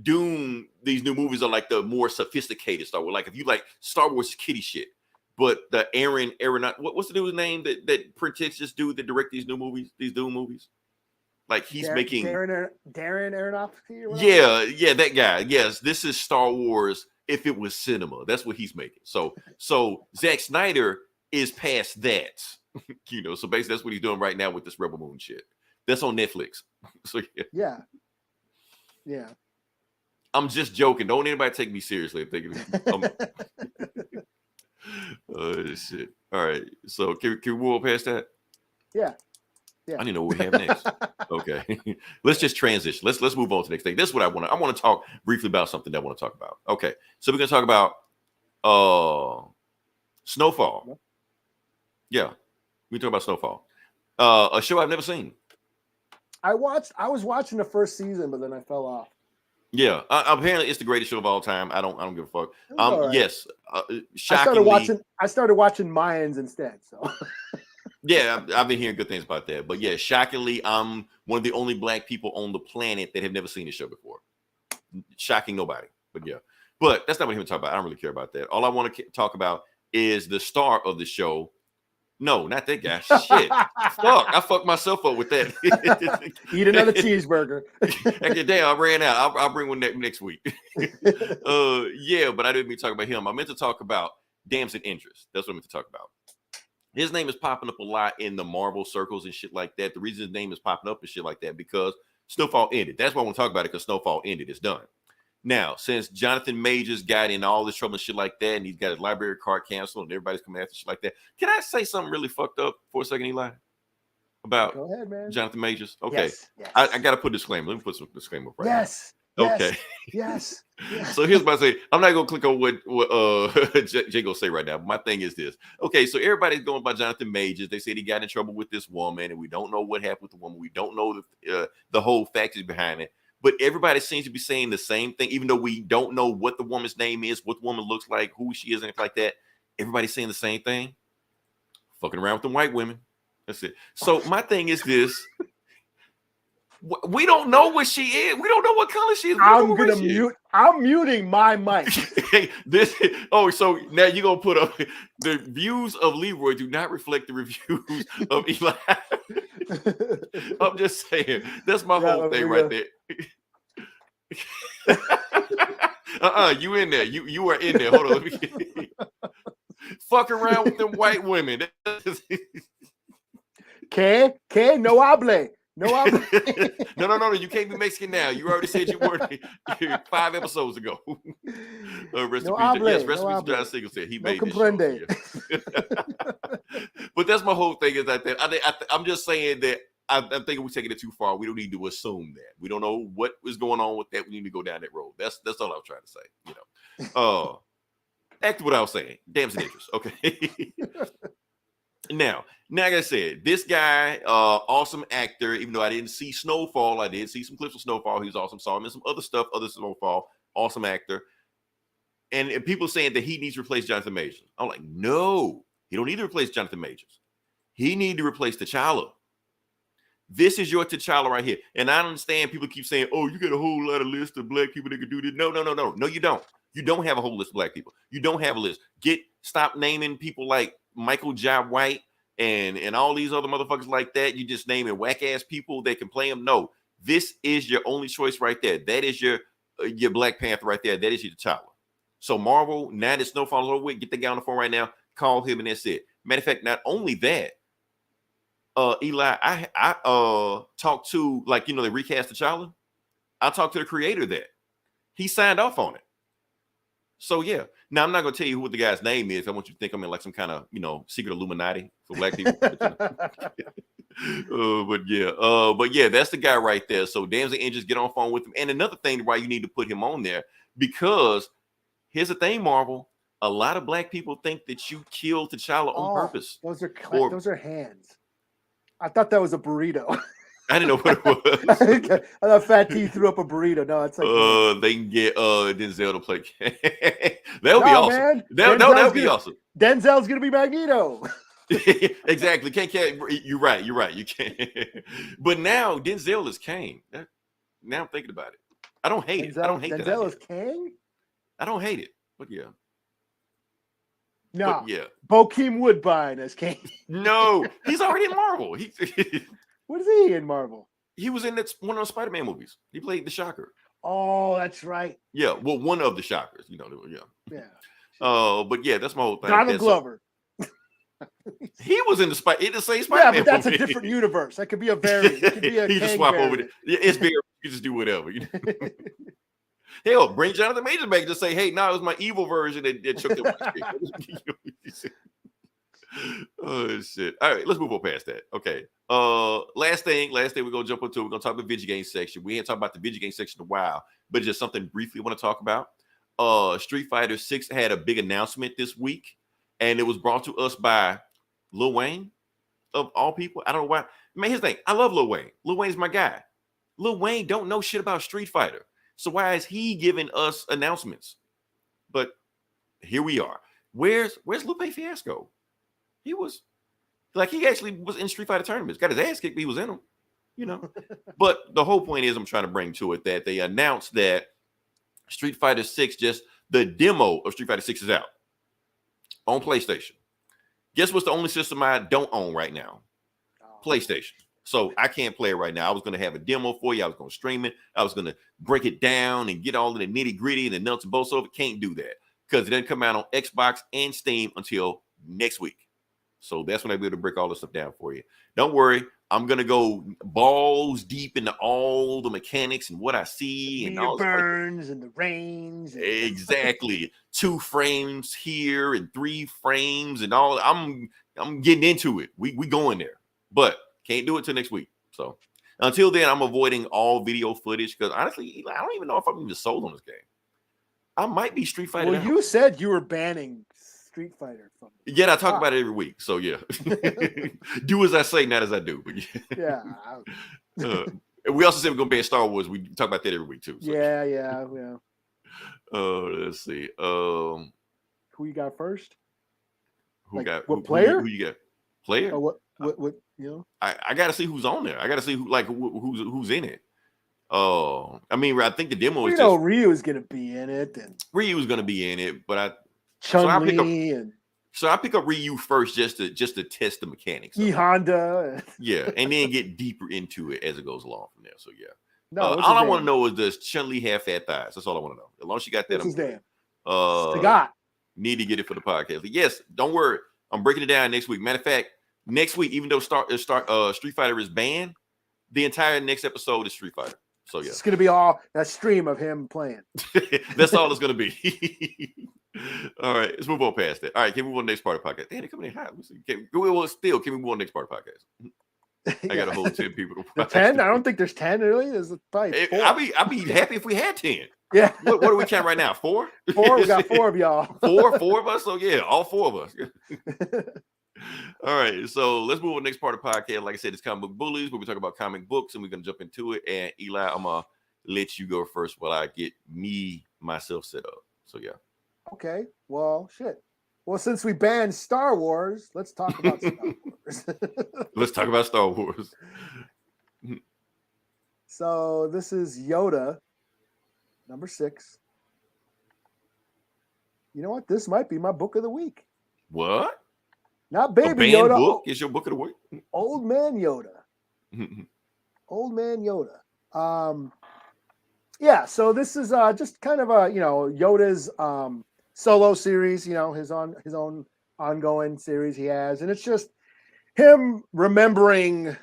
S2: Dune, these new movies are like the more sophisticated Star Wars. Like if you like Star Wars is kiddie shit. But the Aaron, what's the dude's name that pretentious dude that direct these new movies, these Dune movies? Like he's making
S1: Darren Aronofsky.
S2: Yeah, that guy. Yes, this is Star Wars if it was cinema. That's what he's making. So Zack Snyder is past that. So basically that's what he's doing right now with this Rebel Moon shit. That's on Netflix. So
S1: yeah.
S2: I'm just joking. Don't anybody take me seriously. I'm thinking. Shit. All right. So can we move past that?
S1: Yeah.
S2: I need to know what we have next. Okay. Let's just transition. Let's move on to the next thing. This is what I want to talk briefly about something that I want to talk about. Okay. So we're going to talk about Snowfall. Yeah. We talk about Snowfall. A show I've never seen.
S1: I was watching the first season, but then I fell off.
S2: Yeah, apparently it's the greatest show of all time. I don't give a fuck.
S1: Right.
S2: Yes,
S1: shockingly, I started watching Mayans instead. So
S2: yeah, I've been hearing good things about that. But yeah, shockingly, I'm one of the only black people on the planet that have never seen the show before. Shocking nobody. But yeah, but that's not what I'm going to talk about. I don't really care about that. All I want to talk about is the star of the show. No, not that guy. Shit. Fuck. I fucked myself up with that.
S1: Eat another cheeseburger.
S2: Okay, damn, I ran out. I'll bring one next week. Yeah, but I didn't mean to talk about him. I meant to talk about Damson Idris. That's what I meant to talk about. His name is popping up a lot in the Marvel circles and shit like that. The reason his name is popping up and shit like that because Snowfall ended. That's why I want to talk about it, because Snowfall ended. It's done. Now, since Jonathan Majors got in all this trouble and shit like that, and he's got his library card canceled, and everybody's coming after shit like that. Can I say something really fucked up for a second, Eli? About
S1: Go ahead, man.
S2: Jonathan Majors? Okay.
S1: Yes.
S2: I got to put a disclaimer. Let me put some disclaimer right now. Okay.
S1: Yes.
S2: So here's what I say. I'm not going to click on what Jay going to say right now. But my thing is this. Okay, so everybody's going by Jonathan Majors. They said he got in trouble with this woman, and we don't know what happened with the woman. We don't know the whole factors behind it. But everybody seems to be saying the same thing, even though we don't know what the woman's name is, what the woman looks like, who she is, anything like that. Everybody's saying the same thing. Fucking around with the white women. That's it. So my thing is this. We don't know what she is. We don't know what color she is.
S1: I'm muting my mic.
S2: So now you're going to put up the views of Leroy do not reflect the reviews of Eli. I'm just saying. That's my whole thing right there. You in there. You are in there. Hold on. Let me get fuck around with them white women.
S1: Que no hable. No,
S2: no. You can't be Mexican now. You already said you were 5 episodes ago. Rest in peace. Yes, rest in peace. John Siegel said he made this show. Yeah. But that's my whole thing is that I'm just saying that I'm thinking we're taking it too far. We don't need to assume that. We don't know what is going on with that. We need to go down that road. That's all I was trying to say. You know. Back to what I was saying. Damson Idris. Okay. Now, like I said, this guy, awesome actor. Even though I didn't see Snowfall, I did see some clips of Snowfall. He was awesome. Saw him in some other stuff, other Snowfall. Awesome actor. And people saying that he needs to replace Jonathan Majors. I'm like, no, he don't need to replace Jonathan Majors. He need to replace T'Challa. This is your T'Challa right here. And I understand people keep saying, oh, you got a whole lot of list of black people that could do this. No. No, you don't. You don't have a whole list of black people. You don't have a list. Stop naming people like Michael Jai White and all these other motherfuckers like that. You just naming whack ass people that can play them. No, this is your only choice right there. That is your Black Panther right there. That is your T'Challa. So Marvel, now that Snowfall is over with, get the guy on the phone right now, call him, and that's it. Matter of fact, not only that, Eli, I talked to, like, they recast T'Challa. I talked to the creator of that. He signed off on it. So yeah. Now I'm not gonna tell you what the guy's name is. I want you to think I'm in like some kind of secret Illuminati for black people. But yeah, that's the guy right there. So Damson Idris, get on phone with him. And another thing why you need to put him on there, because here's the thing, Marvel. A lot of black people think that you killed T'Challa on purpose.
S1: Those are hands. I thought that was a burrito.
S2: I didn't know what it was.
S1: I thought Fat T threw up a burrito. No, it's like
S2: they can get Denzel to play. That would be awesome. Man. That would be awesome.
S1: Denzel's gonna be Magneto.
S2: Exactly. Can't. You're right. You can't. But now Denzel is Kang. Now I'm thinking about it. I don't hate it. I don't hate that.
S1: Denzel is Kang.
S2: I don't hate it. But yeah.
S1: No.
S2: But yeah.
S1: Bokeem Woodbine as Kang.
S2: No, he's already in Marvel.
S1: What is he in Marvel?
S2: He was in one of the Spider-Man movies. He played the Shocker.
S1: Oh, that's right.
S2: Yeah, well, one of the Shockers.
S1: Yeah.
S2: But yeah, that's my whole thing.
S1: Donald Glover.
S2: He was in the same Spider-Man.
S1: Yeah, but that's
S2: movie.
S1: A different universe. That could be a variant. It could be a
S2: he just swap
S1: variant.
S2: over it. Yeah, it's bigger. You just do whatever. Hell, bring Jonathan Majors back to say, hey, no, it was my evil version that choked it. Oh shit! All right, let's move on past that. Okay. Last thing we're gonna jump into. We're gonna talk about the video game section. We ain't talked about the video game section in a while, but just something briefly I want to talk about. Street Fighter 6 had a big announcement this week, and it was brought to us by Lil Wayne, of all people. I don't know why. Man, here's the thing. I love Lil Wayne. Lil Wayne's my guy. Lil Wayne don't know shit about Street Fighter. So why is he giving us announcements? But here we are. Where's Lupe Fiasco? He actually was in Street Fighter tournaments. Got his ass kicked, but he was in them, you know. But the whole point is I'm trying to bring to it that they announced that Street Fighter 6, just the demo of Street Fighter 6 is out on PlayStation. Guess what's the only system I don't own right now? PlayStation. So I can't play it right now. I was going to have a demo for you. I was going to stream it. I was going to break it down and get all of the nitty gritty and the nuts and bolts of it. Can't do that because it doesn't come out on Xbox and Steam until next week. So that's when I'll be able to break all this stuff down for you. Don't worry. I'm going to go balls deep into all the mechanics and what I see and all
S1: the burns and the range.
S2: Exactly. 2 frames here and 3 frames and all. I'm getting into it. We going there, but can't do it till next week. So until then, I'm avoiding all video footage because honestly, I don't even know if I'm even sold on this game. I might be Street Fighter.
S1: Well, you said you were banning Street Fighter from.
S2: Yeah, I talk about it every week. So yeah, do as I say, not as I do. But
S1: yeah.
S2: We also said we're gonna ban Star Wars. We talk about that every week too. So.
S1: Yeah.
S2: Let's see.
S1: Who you got first?
S2: What
S1: player?
S2: Who you got? Player?
S1: Or what? You know?
S2: I got to see who's on there. I got to see who's in it. I mean, I think the demo is just
S1: Ryu is gonna be in it, and
S2: Ryu is gonna be in it, but
S1: So
S2: I pick up Ryu first just to test the mechanics.
S1: Honda.
S2: Yeah, and then get deeper into it as it goes along from there. So yeah.
S1: No,
S2: all I want to know is does Chun-Li have fat thighs? That's all I want to know. As long as she got that,
S1: What's his name?
S2: Sagat. Need to get it for the podcast. Yes, don't worry. I'm breaking it down next week. Matter of fact, next week, even though Street Fighter is banned, the entire next episode is Street Fighter. So yeah,
S1: it's gonna be all that stream of him playing.
S2: That's all it's gonna be. All right, let's move on past that. All right, can we move on to the next part of the podcast? Damn, they're coming in hot. Can we move on to the next part of the podcast? I got a whole 10 people to watch.
S1: 10? I don't think there's 10 really. There's probably 4.
S2: I'd be happy if we had 10.
S1: Yeah.
S2: What are we counting right now? 4?
S1: 4. We got 4 of y'all.
S2: 4 of us. So yeah, all 4 of us. All right, so let's move on to the next part of the podcast. Like I said, it's Comic Book Bullies, where we talk about comic books, and we're gonna jump into it. And Eli, I'm gonna let you go first while I get myself set up. So yeah.
S1: Okay. Well, shit. Well, since we banned Star Wars, let's talk about Star Wars.
S2: Let's talk about Star Wars.
S1: So this is Yoda, number 6. You know what? This might be my book of the week.
S2: What?
S1: Not Baby Yoda.
S2: Book is your book of the week?
S1: Old Man Yoda. Old Man Yoda. Yeah, so this is just kind of a, Yoda's solo series, his own ongoing series he has, and it's just him remembering,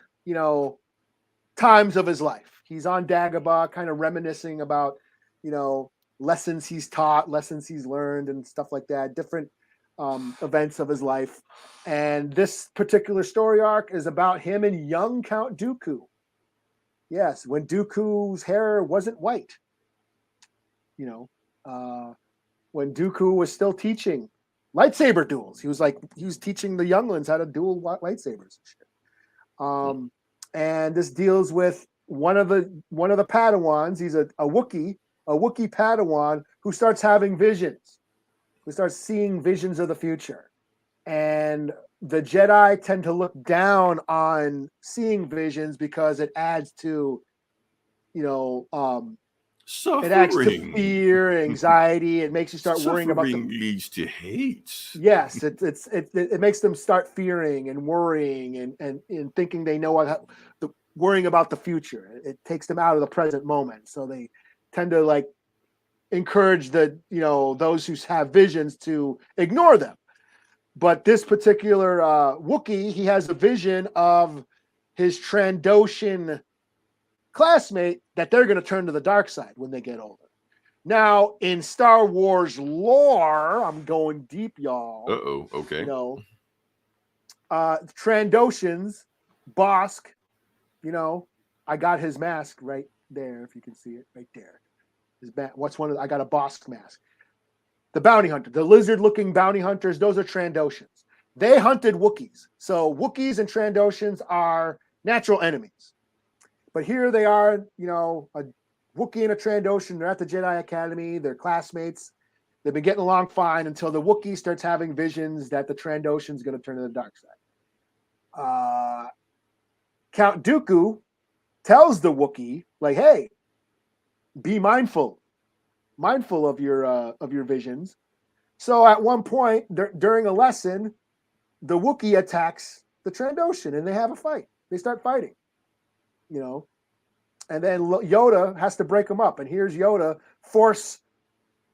S1: times of his life. He's on Dagobah, kind of reminiscing about, lessons he's taught, lessons he's learned, and stuff like that, different events of his life. And this particular story arc is about him and young Count Dooku. Yes, when Dooku's hair wasn't white. When Dooku was still teaching lightsaber duels. He was teaching the younglings how to duel lightsabers and shit. And this deals with one of the Padawans. He's a Wookiee Padawan who starts having visions, who starts seeing visions of the future. And the Jedi tend to look down on seeing visions because it adds to,
S2: suffering.
S1: It adds to fear, anxiety. It makes you start worrying about.
S2: Suffering leads to hate.
S1: Yes, it makes them start fearing and worrying and thinking they know worrying about the future. It takes them out of the present moment. So they tend to encourage those who have visions to ignore them. But this particular Wookiee, he has a vision of his Trandoshan classmate that they're going to turn to the dark side when they get older. Now, in Star Wars lore, I'm going deep, y'all.
S2: Uh-oh, okay.
S1: Trandoshans, Bosk, I got his mask right there, if you can see it, right there. I got a Bosk mask. The bounty hunter, the lizard-looking bounty hunters, those are Trandoshans. They hunted Wookiees. So Wookiees and Trandoshans are natural enemies. But here they are, Wookiee and a Trandoshan, they're at the Jedi Academy, they're classmates. They've been getting along fine until the Wookiee starts having visions that the Trandoshan's going to turn to the dark side. Count Dooku tells the Wookiee, like, hey, be mindful of your visions. So at one point during a lesson, the Wookiee attacks the Trandoshan and they have a fight. They start fighting, and then Yoda has to break them up. And here's Yoda force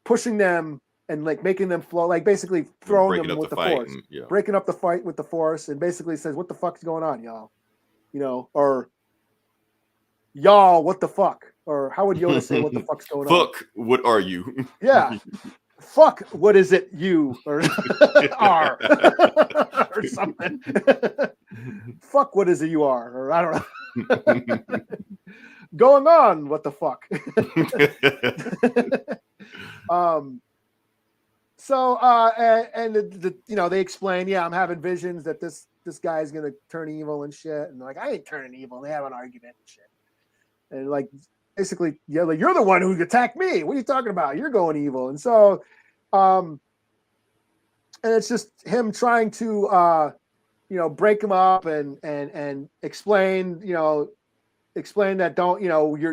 S1: pushing them and like making them flow, like basically throwing them with the force, breaking up the fight with the force, and basically says, "What the fuck's going on, y'all?" Or y'all, what the fuck? Or how would Yoda say, "What the fuck's going on?"
S2: Fuck, what are you?
S1: Yeah. Fuck, what is it you or are or something? Fuck, what is it you are? Or I don't know. Going on, what the fuck? They explain, I'm having visions that this guy's gonna turn evil and shit, and they're like, I ain't turning evil. And they have an argument and shit, and like basically, like, you're the one who attacked me. What are you talking about? You're going evil. And so, and it's just him trying to, break him up and explain, explain that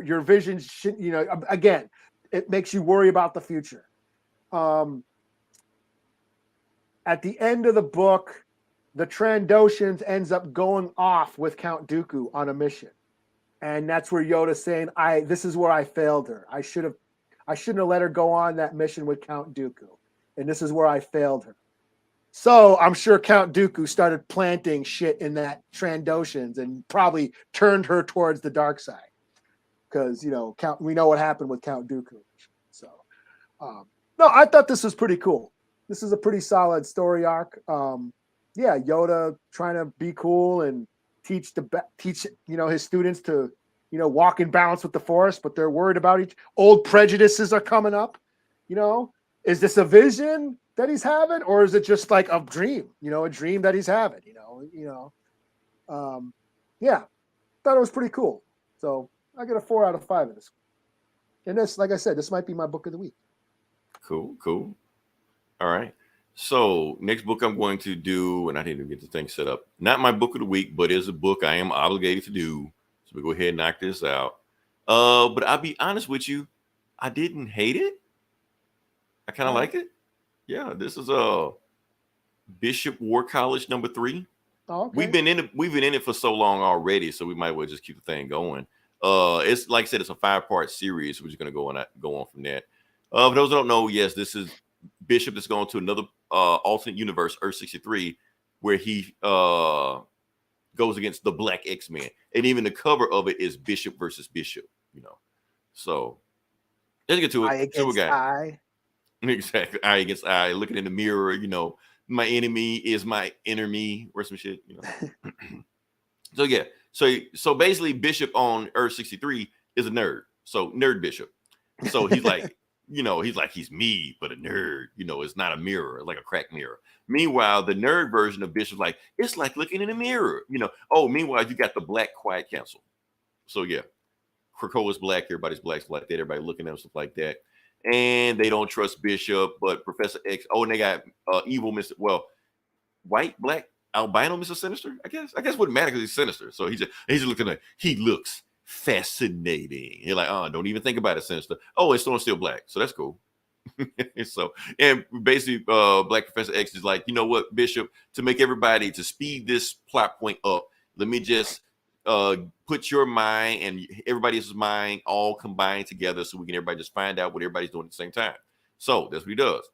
S1: your visions should, again, it makes you worry about the future. At the end of the book, the Trandoshans ends up going off with Count Dooku on a mission. And that's where Yoda's saying, this is where I failed her. I shouldn't have let her go on that mission with Count Dooku. And this is where I failed her. So I'm sure Count Dooku started planting shit in that Trandoshans and probably turned her towards the dark side. Because, we know what happened with Count Dooku. So, no, I thought this was pretty cool. This is a pretty solid story arc. Yoda trying to be cool and teach his students to walk in balance with the Force, but they're worried about old prejudices are coming up. Is this a vision that he's having, or is it just like a dream? A dream that he's having. Thought it was pretty cool. So I get a 4 out of 5 in this. And this, like I said, this might be my book of the week.
S2: Cool. All right. So next book I'm going to do, and I didn't even get the thing set up. Not my book of the week, but is a book I am obligated to do. So we go ahead and knock this out. But I'll be honest with you, I didn't hate it. I kind of like it. Yeah, this is Bishop War College #3.
S1: Oh, okay.
S2: We've been in it for so long already, so we might as well just keep the thing going. It's like I said, it's a 5-part series. We're just gonna go on from that. For those who don't know, yes, this is Bishop that's going to another alternate universe, Earth 63, where he goes against the Black X-Men, and even the cover of it is Bishop versus Bishop. So let's get to it.
S1: Eye against eye.
S2: Exactly, eye against eye, looking in the mirror. My enemy is my enemy, or some shit. So yeah, so basically, Bishop on Earth 63 is a nerd. So nerd Bishop. So he's like. He's me, but a nerd. It's not a mirror, like a cracked mirror. Meanwhile, the nerd version of Bishop's like, it's like looking in a mirror. Meanwhile, you got the Black Quiet Council. So yeah, Krakoa's black, everybody's black, like that, everybody looking at him, stuff like that. And they don't trust Bishop, but Professor X. Oh, and they got evil Mr. White, black, albino Mr. Sinister. I guess wouldn't matter because he's sinister. So he's just looking like he looks fascinating. You're like, don't even think about it, Sinister. Oh, it's still black, so that's cool. And basically, Black Professor X is like, you know what, Bishop, to make everybody to speed this plot point up, let me just put your mind and everybody's mind all combined together, so we can everybody just find out what everybody's doing at the same time. So that's what he does.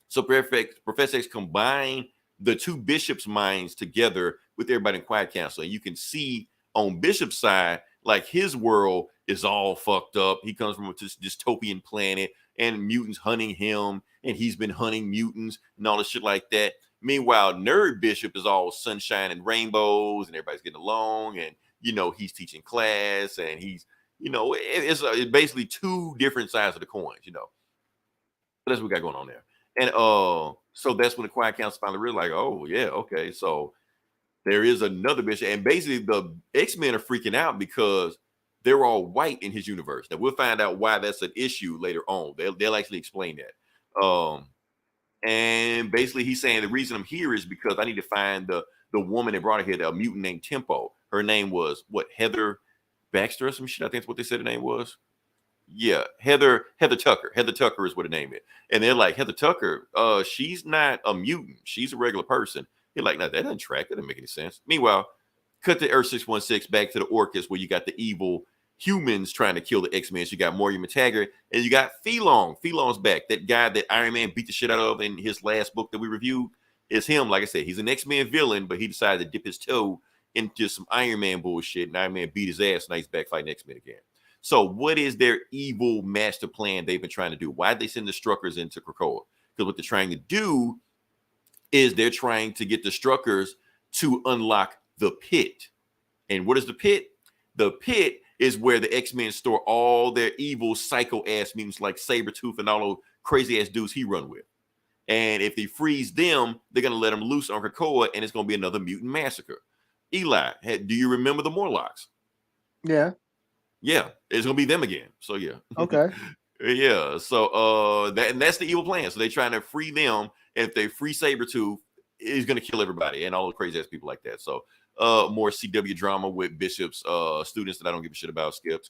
S2: So Professor X combined the two Bishops' minds together with everybody in Quiet Council, and you can see on Bishop's side, like, his world is all fucked up. He comes from a dystopian planet and mutants hunting him, and he's been hunting mutants and all this shit like that. Meanwhile, Nerd Bishop is all sunshine and rainbows and everybody's getting along, and he's teaching class, and he's it's basically two different sides of the coins. That's what we got going on there. And so that's when the Quiet Council finally realized, like, oh yeah, okay, so there is another Bishop, and basically the X-Men are freaking out because they're all white in his universe. Now we'll find out why that's an issue later on. They'll actually explain that. And basically he's saying the reason I'm here is because I need to find the woman that brought her here, a mutant named Tempo. Her name was Heather Baxter or some shit. I think that's what they said her name was. Yeah, Heather Tucker. Heather Tucker is what her name is. And they're like, Heather Tucker, she's not a mutant. She's a regular person. You're like, no, that doesn't track. That doesn't make any sense. Meanwhile, cut to Earth 616 back to the Orcus where you got the evil humans trying to kill the X-Men. So you got Moira McTaggart and you got Phelan. Phelan's back. That guy that Iron Man beat the shit out of in his last book that we reviewed is him. Like I said, he's an X-Men villain, but he decided to dip his toe into some Iron Man bullshit. And Iron Man beat his ass. Now he's back fighting X-Men again. So what is their evil master plan they've been trying to do? Why did they send the Struckers into Krakoa? Because what they're trying to do is they're trying to get the Struckers to unlock the pit. And what is the pit? The pit is where the X-Men store all their evil psycho-ass mutants like Sabretooth and all those crazy-ass dudes he run with. And if they freeze them, they're going to let them loose on Krakoa, and it's going to be another mutant massacre. Eli, do you remember the Morlocks?
S1: Yeah.
S2: Yeah, it's gonna be them again. So yeah.
S1: Okay.
S2: Yeah. So that's the evil plan. So they're trying to free them. And if they free Sabretooth, he's gonna kill everybody and all the crazy ass people like that. So more CW drama with Bishop's students that I don't give a shit about. Skip.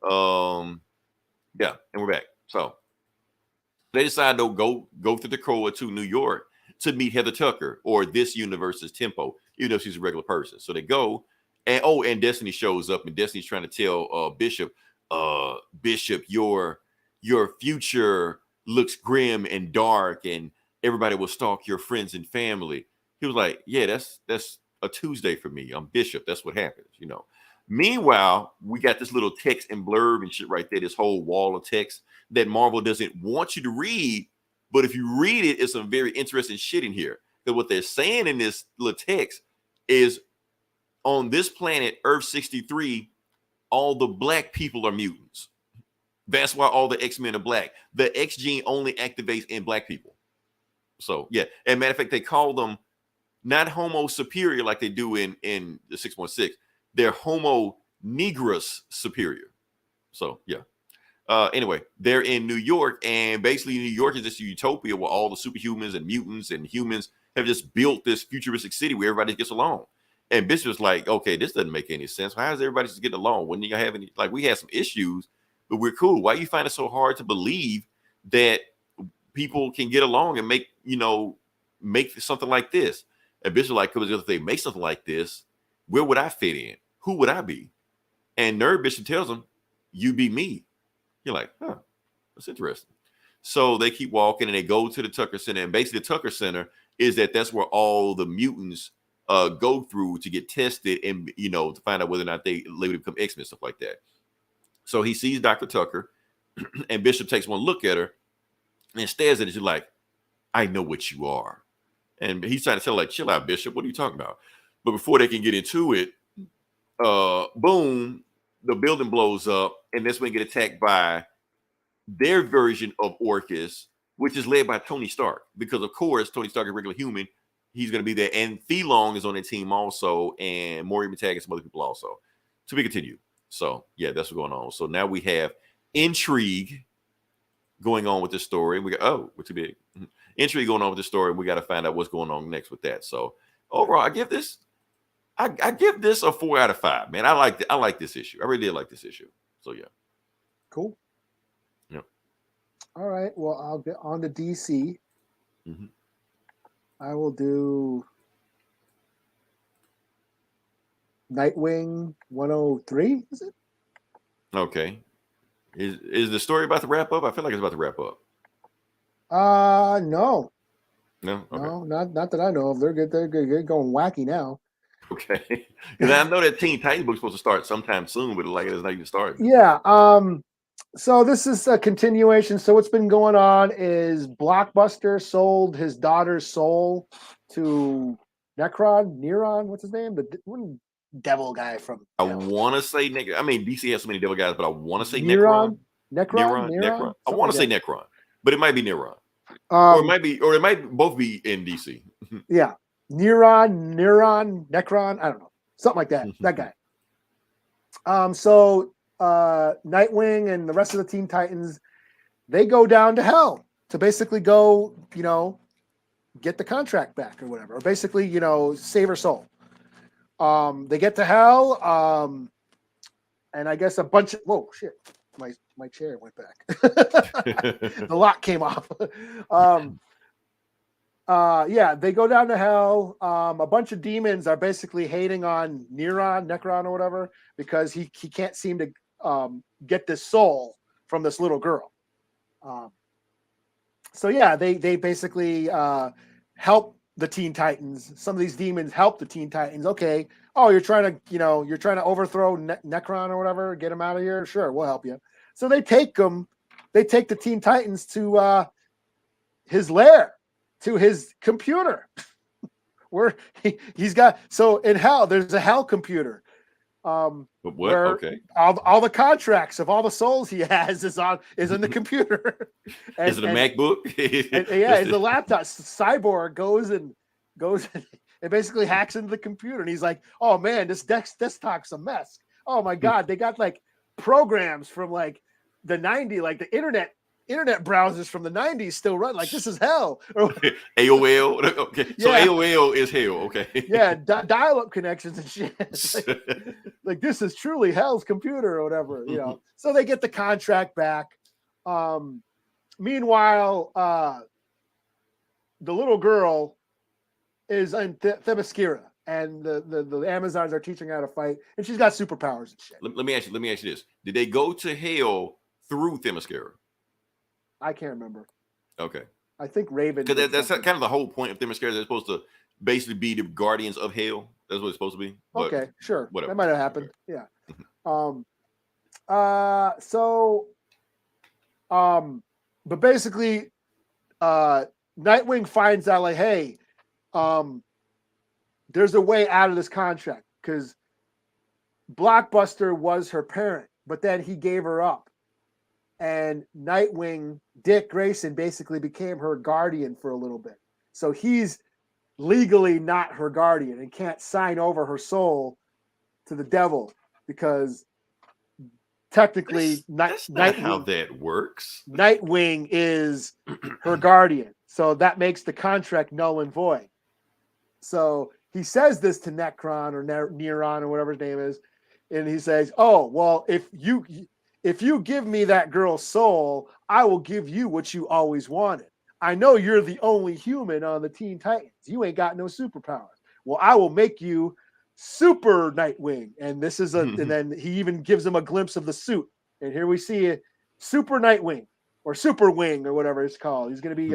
S2: Yeah, and we're back. So they decide to go through the Krakoa to New York to meet Heather Tucker, or this universe's Tempo, even though she's a regular person. So they go. And Destiny shows up, and Destiny's trying to tell Bishop, your future looks grim and dark, and everybody will stalk your friends and family. He was like, yeah, that's a Tuesday for me. I'm Bishop. That's what happens, you know. Meanwhile, we got this little text and blurb and shit right there, this whole wall of text that Marvel doesn't want you to read, but if you read it, it's some very interesting shit in here. Because what they're saying in this little text is, on this planet, Earth 63, all the black people are mutants. That's why all the X-Men are black. The X gene only activates in black people. So, yeah. And matter of fact, they call them not Homo superior like they do in the 616. They're Homo negrus superior. So, yeah. Anyway, they're in New York, and basically New York is this utopia where all the superhumans and mutants and humans have just built this futuristic city where everybody gets along. And Bishop's like, okay, this doesn't make any sense. How is everybody just getting along? When you have any, like, we had some issues, but we're cool. Why you find it so hard to believe that people can get along and make something like this? And Bishop's like, because if they make something like this, where would I fit in? Who would I be? And Nerd Bishop tells him, you be me. You're like, huh, that's interesting. So they keep walking and they go to the Tucker Center. And basically the Tucker Center is that's where all the mutants go through to get tested and, to find out whether or not they later become X-Men, stuff like that. So he sees Dr. Tucker and Bishop takes one look at her and stares at it. She's like, I know what you are. And he's trying to tell her, like, chill out, Bishop. What are you talking about? But before they can get into it, boom, the building blows up. And that's when they get attacked by their version of Orcus, which is led by Tony Stark. Because, of course, Tony Stark is a regular human. He's going to be there. And Phelan is on the team also. And Moira McTaggart and some other people also. To be continued. So, yeah, that's what's going on. So now we have intrigue going on with this story. We got, we're too big. Intrigue going on with the story. We got to find out what's going on next with that. So, overall, I give this a 4 out of 5, man. I like this issue. I really did like this issue. So, yeah.
S1: Cool.
S2: Yeah.
S1: All right. Well, I'll get on to DC.
S2: Mm-hmm.
S1: I will do Nightwing 103, is it?
S2: Okay. Is the story about to wrap up? I feel like it's about to wrap up.
S1: No.
S2: No? Okay.
S1: No, not that I know of. They're good. They're going wacky now.
S2: Okay. Because I know that Teen Titans book's supposed to start sometime soon, but like it's not even started.
S1: Yeah. So this is a continuation. So what's been going on is Blockbuster sold his daughter's soul to Neron, what's his name? The devil guy from.
S2: I want to say Necron. I mean, DC has so many devil guys, but I want to say
S1: Neron.
S2: Necron. I want to say Necron, but it might be Neron. Or it might both be in DC.
S1: Yeah. Necron, I don't know. Something like that. That guy. So Nightwing and the rest of the Teen Titans, they go down to hell to basically go, get the contract back or whatever, or basically, save her soul. They get to hell, and I guess a bunch of my chair went back. The lock came off. They go down to hell. A bunch of demons are basically hating on Necron or whatever, because he can't seem to get this soul from this little girl. They basically help the Teen Titans. Some of these demons help the Teen Titans. Okay. Oh, you're trying to overthrow Necron or whatever, get him out of here. Sure, we'll help you. So they take the Teen Titans to his lair, to his computer, where he's got. So in hell, there's a hell computer.
S2: What? Okay.
S1: All the contracts of all the souls he has is in the computer.
S2: Is it a MacBook?
S1: It's a laptop. Cyborg goes and basically hacks into the computer, and he's like, "Oh man, this desktop's a mess. Oh my god, they got like programs from like the 90s, like the internet browsers from the 90s still run. Like, this is hell."
S2: AOL. Okay. So
S1: yeah.
S2: AOL is hell. Okay.
S1: Yeah. Dial-up connections and shit. like this is truly hell's computer or whatever, So they get the contract back. Meanwhile, the little girl is in Themyscira, and the Amazons are teaching her how to fight, and she's got superpowers and shit.
S2: Let me ask you this. Did they go to hell through Themyscira?
S1: I can't remember.
S2: Okay.
S1: I think Raven.
S2: Because that's kind of the whole point of Themyscira. They're supposed to basically be the guardians of hell. That's what it's supposed to be. But
S1: okay, sure.
S2: Whatever.
S1: That might have happened. Yeah. But basically, Nightwing finds out like, hey, there's a way out of this contract, because Blockbuster was her parent, but then he gave her up. And Nightwing, Dick Grayson, basically became her guardian for a little bit. So he's legally not her guardian and can't sign over her soul to the devil, because technically
S2: that's not how that works.
S1: Nightwing is her guardian. So that makes the contract null and void. So he says this to Necron or Neron or whatever his name is. And he says, "Oh, well, if you give me that girl's soul, I will give you what you always wanted. I know you're the only human on the Teen Titans. You ain't got no superpowers. Well, I will make you Super Nightwing." And this is and then he even gives him a glimpse of the suit. And here we see it, Super Nightwing or Super Wing or whatever it's called. He's going to be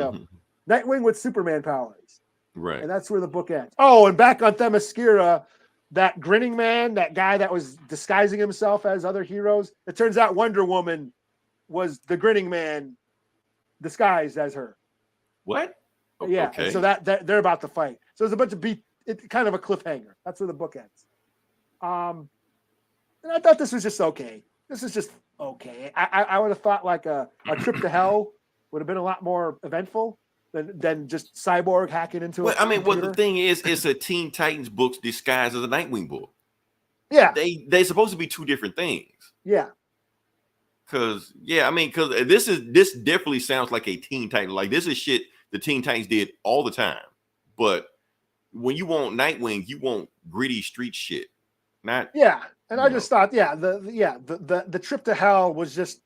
S1: Nightwing with Superman powers.
S2: Right.
S1: And that's where the book ends. Oh, and back on Themyscira, that grinning man, that guy that was disguising himself as other heroes, it turns out Wonder Woman was the grinning man disguised as her.
S2: What?
S1: Yeah.
S2: Okay.
S1: So that they're about to fight. So there's a bunch of it's kind of a cliffhanger. That's where the book ends. And I thought this was just okay. This is just okay. I would have thought like a trip to hell would have been a lot more eventful than just Cyborg hacking into
S2: Well, the thing is, it's a Teen Titans book disguised as a Nightwing book.
S1: Yeah.
S2: They're supposed to be two different things.
S1: Yeah.
S2: Because this definitely sounds like a Teen Titan. Like, this is shit the Teen Titans did all the time. But when you want Nightwing, you want gritty street shit. Not
S1: And I just thought, the trip to hell was just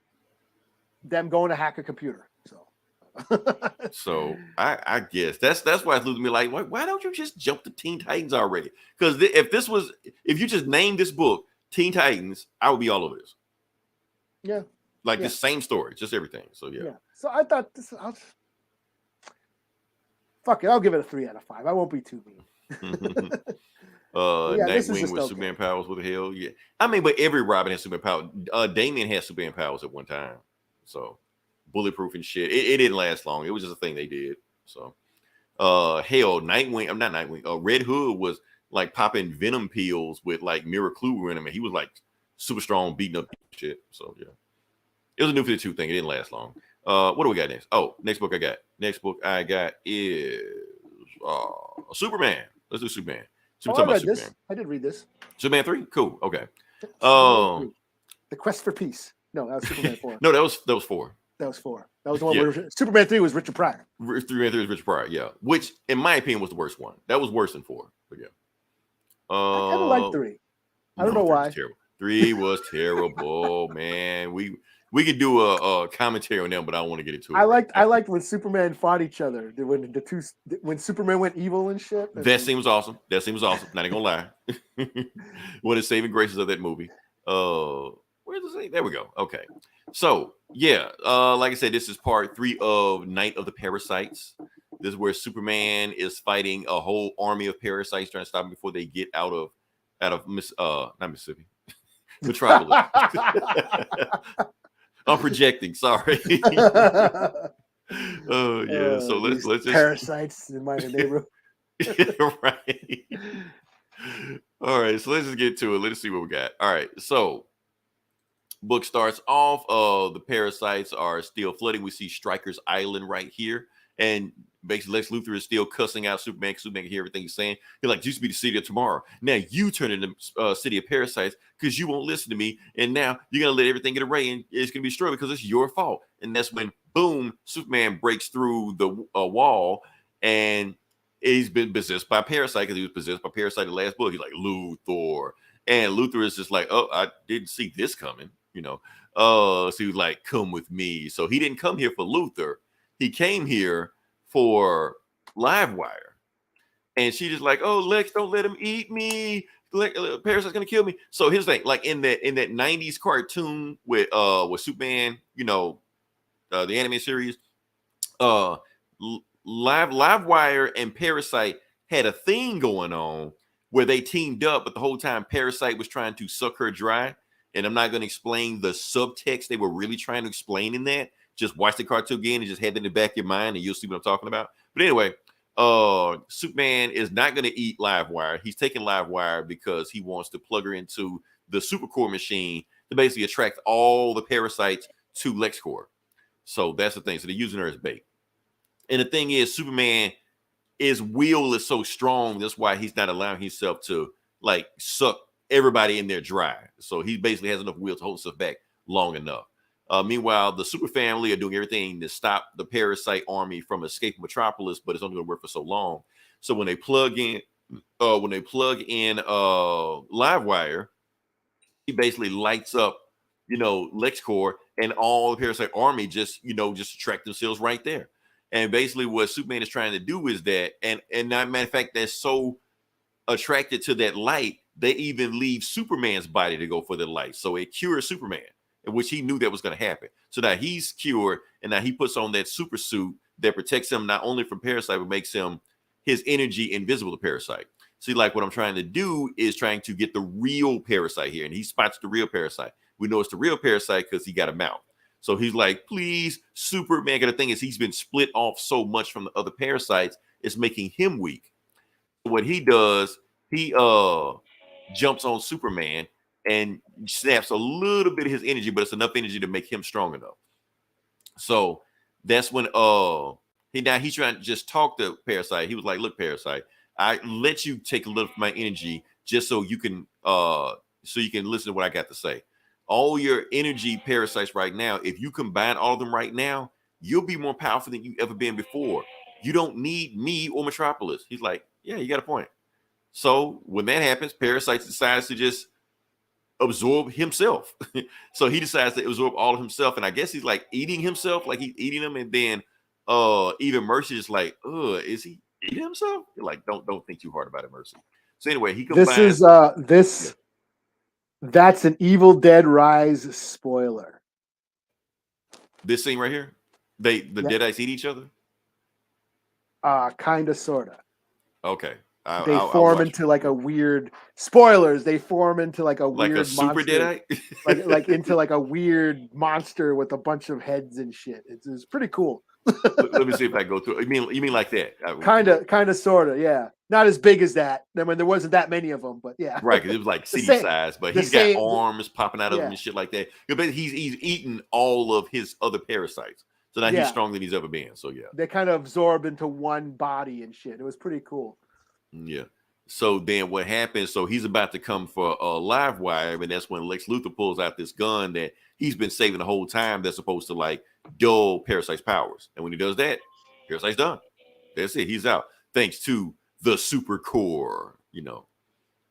S1: them going to hack a computer.
S2: So I guess that's why it's losing me. Like, why don't you just jump to Teen Titans already? Because if you just named this book Teen Titans, I would be all over this.
S1: Yeah,
S2: like the same story, just everything. So yeah.
S1: So I thought fuck it, I'll give it a 3 out of 5. I won't be too mean.
S2: Nightwing with Superman powers. What the hell? Yeah, but every Robin has Superman powers. Damian had Superman powers at one time. So. Bulletproof and shit. It didn't last long. It was just a thing they did. So, Nightwing. I'm not Nightwing. Red Hood was like popping venom pills with like Miraclue in him, and he was like super strong, beating up shit. So yeah, it was a New 52 thing. It didn't last long. What do we got next? Oh, next book I got is Superman. Let's do Superman.
S1: I did read this.
S2: Superman 3? Cool. Okay. Oh,
S1: The Quest for Peace. No, that was Superman 4.
S2: No, that was 4.
S1: That was 4. That was the one where Superman 3 was Richard Pryor.
S2: 3 and 3 was Richard Pryor, yeah. Which, in my opinion, was the worst one. That was worse than 4. But yeah.
S1: I kind of like 3. I don't know why.
S2: 3 was terrible, man. We could do a commentary on them, but I don't want to get into it.
S1: I liked when Superman fought each other. When Superman went evil and shit.
S2: That seems awesome. Not even gonna lie. One of the saving graces of that movie. Where's the thing? There we go. Okay. So yeah, like I said, this is part 3 of Night of the Parasites. This is where Superman is fighting a whole army of parasites trying to stop them before they get out of not Mississippi. Metropolis. I'm projecting, sorry. Oh yeah. So let's just
S1: parasites in my neighborhood.
S2: Right. All right, so let's just get to it. Let's see what we got. All right, so book starts off. The parasites are still flooding. We see Stryker's Island right here, and basically Lex Luthor is still cussing out Superman. Superman can hear everything he's saying. He's like, "Used to be the city of tomorrow. Now you turn into city of parasites because you won't listen to me, and now you're gonna let everything get away, and it's gonna be destroyed because it's your fault." And that's when, boom, Superman breaks through the wall, and he's been possessed by a parasite because he was possessed by a parasite in the last book. He's like, Luthor, and Luthor is just like, "Oh, I didn't see this coming," you know. So he was like, "Come with me." So he didn't come here for Luthor. He came here for Livewire. And she just like, "Oh, Lex, don't let him eat me. Parasite's gonna kill me." So his thing, like in that 90s cartoon with Superman, you know, the anime series, Livewire and Parasite had a thing going on where they teamed up, but the whole time Parasite was trying to suck her dry. And I'm not going to explain the subtext they were really trying to explain in that. Just watch the cartoon again and just have it in the back of your mind, and you'll see what I'm talking about. But anyway, Superman is not going to eat Livewire. He's taking Livewire because he wants to plug her into the supercore machine to basically attract all the parasites to LexCorp. So that's the thing. So they're using her as bait. And the thing is, Superman, his will is so strong. That's why he's not allowing himself to like suck everybody in there dry. So he basically has enough will to hold himself back long enough. Meanwhile, the super family are doing everything to stop the parasite army from escaping Metropolis, but it's only going to work for so long. So when they plug in Livewire, he basically lights up, you know, LexCorp, and all the parasite army just attract themselves right there. And basically what Superman is trying to do is that, and not matter of fact, they're so attracted to that light, they even leave Superman's body to go for the light. So it cures Superman, in which he knew that was going to happen. So now he's cured, and now he puts on that super suit that protects him not only from Parasite, but makes his energy invisible to Parasite. See, like what I'm trying to do is trying to get the real Parasite here, and he spots the real Parasite. We know it's the real Parasite because he got a mouth. So he's like, "Please, Superman." The thing is, he's been split off so much from the other parasites, it's making him weak. So what he does, he jumps on Superman and snaps a little bit of his energy, but it's enough energy to make him strong enough. So that's when he's trying to just talk to Parasite. He was like, "Look, Parasite, I let you take a little of my energy just so you can listen to what I got to say. All your energy parasites right now, if you combine all of them right now, you'll be more powerful than you ever been before. You don't need me or Metropolis." He's like, "Yeah, you got a point." So when that happens, Parasite decides to just absorb himself. So he decides to absorb all of himself, and I guess he's like eating himself, like he's eating them. And then even Mercy is like, is he eating himself? You're like, don't think too hard about it, Mercy. So anyway, he combines.
S1: That's an Evil Dead Rise spoiler.
S2: This scene right here, the Deadites eat each other.
S1: Kind of, sorta.
S2: Okay.
S1: They form into like a weird spoilers. They form into like a weird
S2: a super
S1: monster,
S2: Deadite,
S1: like into like a weird monster with a bunch of heads and shit. It's pretty cool.
S2: Let me see if I go through. You mean like that?
S1: Kind of, sorta, yeah. Not as big as that. I mean, there wasn't that many of them, but yeah.
S2: Right, because it was like city size. But he's got arms popping out of him and shit like that. But he's eating all of his other parasites. So now he's stronger than he's ever been. So yeah,
S1: they kind of absorb into one body and shit. It was pretty cool.
S2: Yeah. So then what happens? So he's about to come for a live wire, and that's when Lex Luthor pulls out this gun that he's been saving the whole time. That's supposed to like dull Parasite's powers. And when he does that, Parasite's done. That's it. He's out. Thanks to the super core,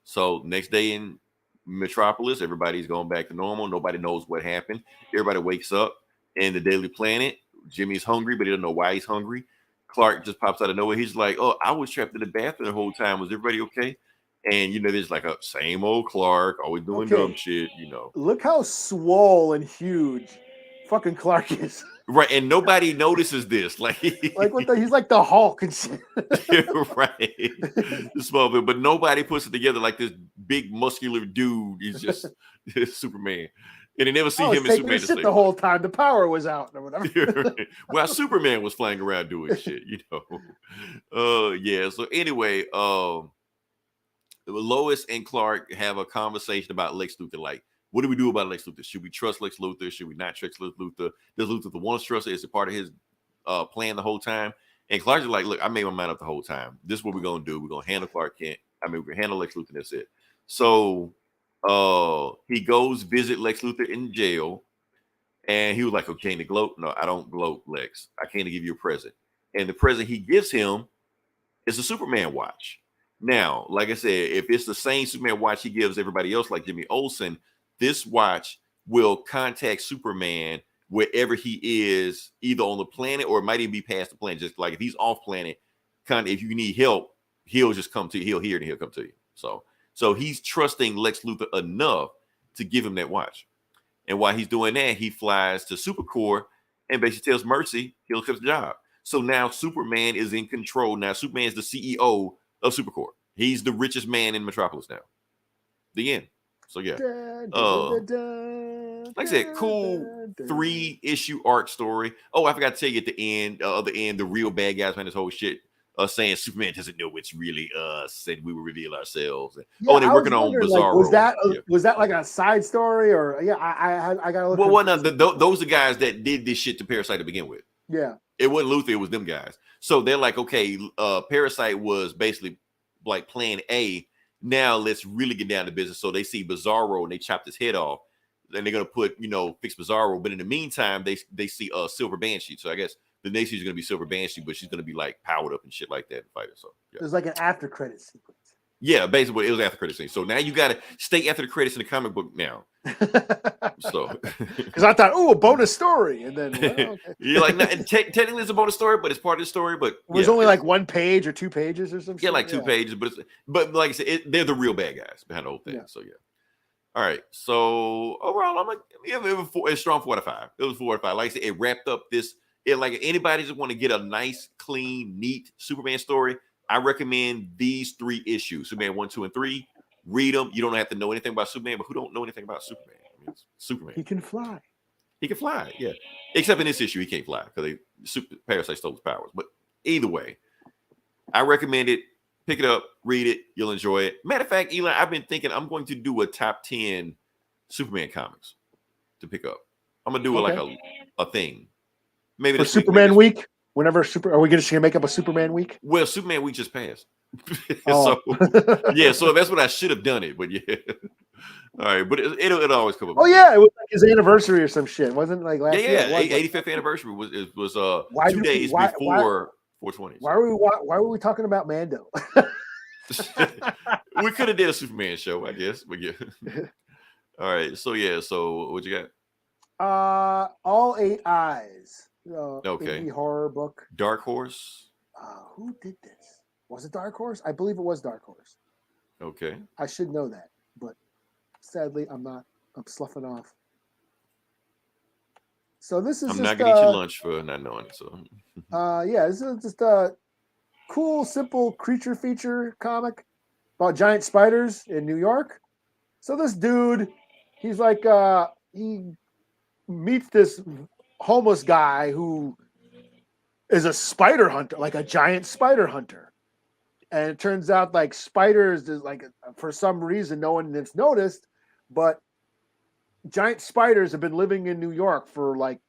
S2: So next day in Metropolis, everybody's going back to normal. Nobody knows what happened. Everybody wakes up in the Daily Planet. Jimmy's hungry, but he doesn't know why he's hungry. Clark just pops out of nowhere. He's like, "Oh, I was trapped in the bathroom the whole time. Was everybody okay?" And there's like a same old Clark, always doing dumb shit.
S1: Look how swole and huge fucking Clark is.
S2: Right, and nobody notices this. Like
S1: he's like the Hulk and shit.
S2: Right, small bit, but nobody puts it together like this big muscular dude is just Superman. And they never see him in Superman
S1: shit the whole time. The power was out or whatever.
S2: While Superman was flying around doing shit, yeah. So anyway, Lois and Clark have a conversation about Lex Luthor. Like, what do we do about Lex Luthor? Should we trust Lex Luthor? Should we not trust Lex Luthor? Does Luthor want to trust it? Is it part of his plan the whole time? And Clark's like, look, I made my mind up the whole time. This is what we're gonna do. We're gonna handle Clark Kent. We're gonna handle Lex Luthor, and that's it. So he goes visit Lex Luthor in jail, and he was like, okay, to gloat? No, I don't gloat, Lex. I came to give you a present. And the present he gives him is a Superman watch. Now, like I said, if it's the same Superman watch he gives everybody else, like Jimmy Olsen, this watch will contact Superman wherever he is, either on the planet or it might even be past the planet. Just like if he's off planet, if you need help, he'll just come to you. He'll hear it and he'll come to you. So he's trusting Lex Luthor enough to give him that watch. And while he's doing that, he flies to Supercorp and basically tells Mercy he'll accept the job. So now Superman is in control. Now Superman is the CEO of Supercorp. He's the richest man in Metropolis now. The end. So yeah. Like I said, cool 3-issue arc story. Oh, I forgot to tell you at the end, the real bad guys behind this whole shit saying Superman doesn't know it's really us, and we will reveal ourselves. And they're working on Bizarro.
S1: Like, was that like a side story, or I gotta look.
S2: Well, no, those are guys that did this shit to Parasite to begin with.
S1: Yeah,
S2: it wasn't Luthor, it was them guys. So they're like, okay, Parasite was basically like plan A. Now let's really get down to business. So they see Bizarro and they chopped his head off. Then they're gonna put, fix Bizarro. But in the meantime, they see Silver Banshee. So I guess the next is gonna be Silver Banshee, but she's gonna be like powered up and shit like that and fight her. So yeah.
S1: There's like an after credit sequence.
S2: Yeah, basically it was after credit scene. So now you gotta stay after the credits in the comic book now. So
S1: because I thought, a bonus story, and then okay.
S2: You're like, technically it's a bonus story, but it's part of the story. But
S1: it was only like 1 page or 2 pages or something.
S2: Yeah, like 2 pages, but like I said, they're the real bad guys behind the whole thing. Yeah. So yeah. All right. So overall, I'm like, it was a strong 4 out of 5. It was 4 out of 5. Like I said, it wrapped up this. Like anybody just want to get a nice, clean, neat Superman story, I recommend these 3 issues: Superman 1, 2, and 3. Read them. You don't have to know anything about Superman, but who don't know anything about Superman? It's Superman.
S1: He can fly.
S2: He can fly. Yeah. Except in this issue, he can't fly because Parasite stole his powers. But either way, I recommend it. Pick it up, read it. You'll enjoy it. Matter of fact, Eli, I've been thinking I'm going to do a top 10 Superman comics to pick up. I'm gonna do it like a thing. Maybe
S1: for Superman week. Whenever are we just gonna make up a Superman week?
S2: Well, Superman week just passed. So that's what I should have done it. But yeah, all right. But it'll always come up.
S1: Oh yeah, it was like his anniversary or some shit. Wasn't it like last year?
S2: 85th anniversary was 2 days before 420.
S1: Why were we talking about Mando?
S2: We could have did a Superman show, I guess. But yeah. All right. So yeah. So what you
S1: got? All 8 Eyes.
S2: Okay.
S1: Indie horror book.
S2: Dark Horse.
S1: Who did this? Was it Dark Horse? I believe it was Dark Horse.
S2: Okay.
S1: I should know that, but sadly, I'm not. I'm sloughing off. So this is.
S2: I'm not gonna eat your lunch for not knowing. So.
S1: This is just a cool, simple creature feature comic about giant spiders in New York. So this dude, he's like, he meets this homeless guy who is a spider hunter, like a giant spider hunter. And it turns out like spiders is like, for some reason, no one has noticed, but giant spiders have been living in New York for like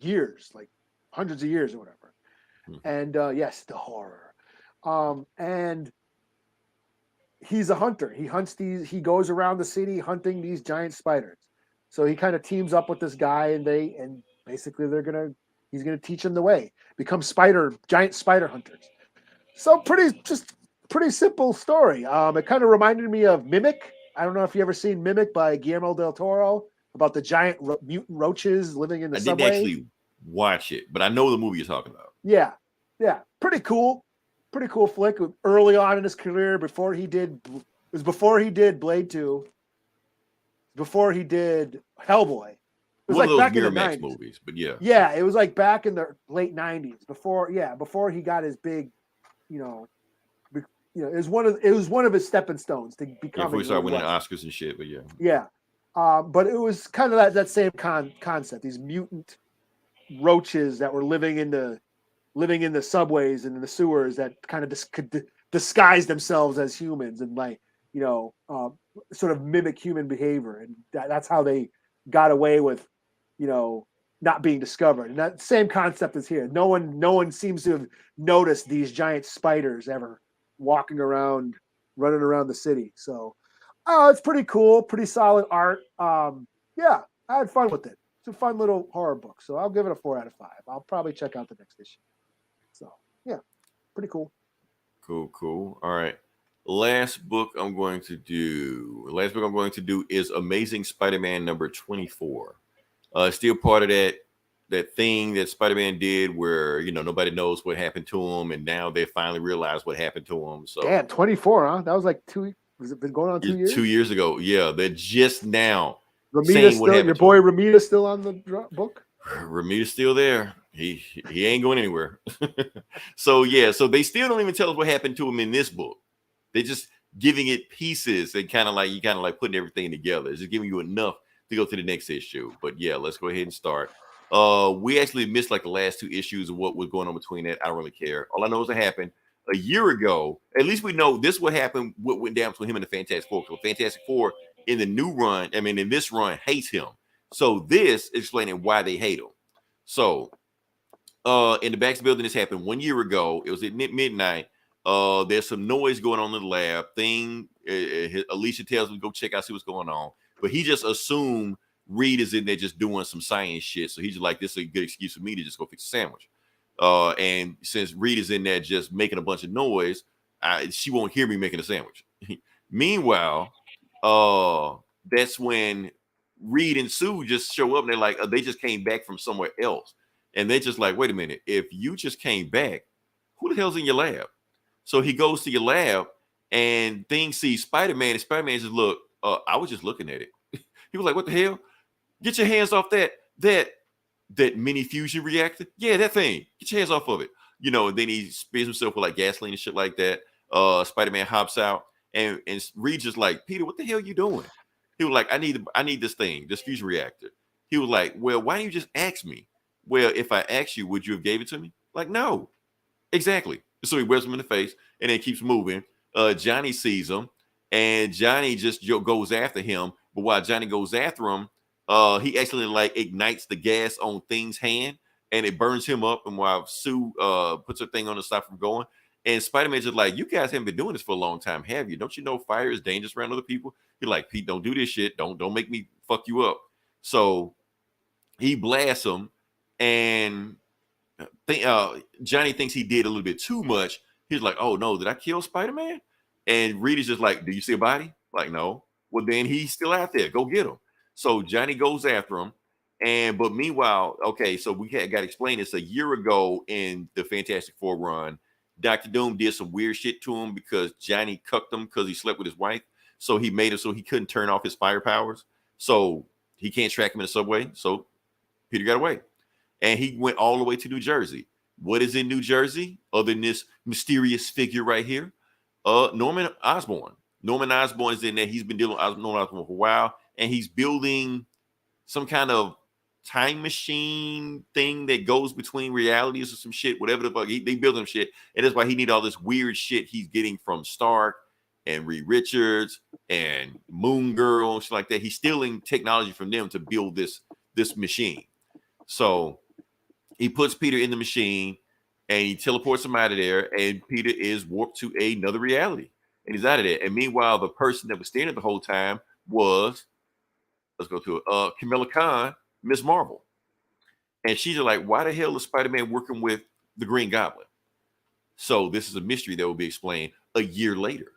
S1: years, like hundreds of years or whatever. And yes, the horror. And he's a hunter. He hunts these. He goes around the city hunting these giant spiders. So he kind of teams up with this guy, and basically he's gonna teach him the way. Become giant spider hunters. So pretty simple story. It kind of reminded me of Mimic. I don't know if you ever seen Mimic by Guillermo del Toro about the giant mutant roaches living in the subway.
S2: I didn't actually watch it, but I know the movie you're talking about.
S1: Yeah, pretty cool flick. Early on in his career, before he did Blade 2, before he did Hellboy. It was
S2: one
S1: like back
S2: of those
S1: in the
S2: Miramax
S1: 90s.
S2: movies, but yeah.
S1: Yeah, it was like back in the late 90s. Before he got his big, it was one of his stepping stones to becoming.
S2: Before he started winning Oscars and shit, but yeah.
S1: Yeah, but it was kind of that same concept. These mutant roaches that were living in the subways and in the sewers that kind of could disguise themselves as humans and sort of mimic human behavior, and that's how they got away with not being discovered. And that same concept is here. No one seems to have noticed these giant spiders ever walking around, running around the city. So it's pretty cool, pretty solid art. Yeah, I had fun with it. It's a fun little horror book, so I'll give it a 4 out of 5. I'll probably check out the next issue. So yeah, pretty cool.
S2: Cool. All right. Last book I'm going to do is Amazing Spider-Man number 24. Still part of that thing that Spider-Man did where nobody knows what happened to him, and now they finally realize what happened to him. So
S1: damn, 24, huh? That was like 2. Was it been going on 2 years?
S2: 2 years ago. Yeah, they're just now.
S1: Your boy Ramita's still on the book?
S2: Ramita's still there. He ain't going anywhere. So they still don't even tell us what happened to him in this book. They're just giving it pieces and kind of like putting everything together. It's just giving you enough to go to the next issue. But yeah, let's go ahead and start. We actually missed like the last 2 issues of what was going on between that. I don't really care. All I know is it happened a year ago. At least we know this what happened, what went down between him and the Fantastic Four. So Fantastic Four in the new run, in this run, hates him. So this is explaining why they hate him. So in the Baxter building, this happened 1 year ago. It was at midnight. There's some noise going on in the lab. Alicia tells him to go check out, see what's going on. But he just assumed Reed is in there just doing some science shit. So he's just like, this is a good excuse for me to just go fix a sandwich. And since Reed is in there just making a bunch of noise, she won't hear me making a sandwich. Meanwhile, that's when Reed and Sue just show up and they're like, they just came back from somewhere else. And they're just like, wait a minute, if you just came back, who the hell's in your lab? So he goes to your lab and things see Spider-Man, and Spider-Man just look, I was just looking at it. He was like, what the hell? Get your hands off that mini fusion reactor. Yeah, that thing. Get your hands off of it. And then he sprays himself with like gasoline and shit like that. Spider-Man hops out and Reed's just like, Peter, what the hell you doing? He was like, I need this thing, this fusion reactor. He was like, well, why don't you just ask me? Well, if I asked you, would you have gave it to me? Like, no. Exactly. So he wears him in the face and then keeps moving. Johnny sees him and Johnny just goes after him. But while Johnny goes after him, he actually like ignites the gas on Thing's hand and it burns him up. And while Sue puts her thing on to stop from going, and Spider-Man's just like, you guys haven't been doing this for a long time, have you? Don't you know fire is dangerous around other people? You're like, Pete, don't do this shit. Don't make me fuck you up. So he blasts him, and Johnny thinks he did a little bit too much. He's like, oh no, did I kill Spider-Man? And Reed is just like, do you see a body? Like, no. Well, then he's still out there. Go get him. So Johnny goes after him. But meanwhile, okay, so we got to explain this. A year ago in the Fantastic Four run, Dr. Doom did some weird shit to him because Johnny cucked him because he slept with his wife. So he made him so he couldn't turn off his fire powers. So he can't track him in the subway. So Peter got away. And he went all the way to New Jersey. What is in New Jersey other than this mysterious figure right here? Norman Osborn. Norman Osborn is in there. He's been dealing with Norman Osborn for a while. And he's building some kind of time machine thing that goes between realities or some shit, whatever the fuck. They build him shit. And that's why he need all this weird shit he's getting from Stark and Reed Richards and Moon Girl and shit like that. He's stealing technology from them to build this machine. So he puts Peter in the machine and he teleports him out of there, and Peter is warped to another reality. and he's out of there. And meanwhile, the person that was standing the whole time was, let's go to it, Kamala Khan, Miss Marvel. And she's like, why the hell is Spider-Man working with the Green Goblin? So this is a mystery that will be explained a year later.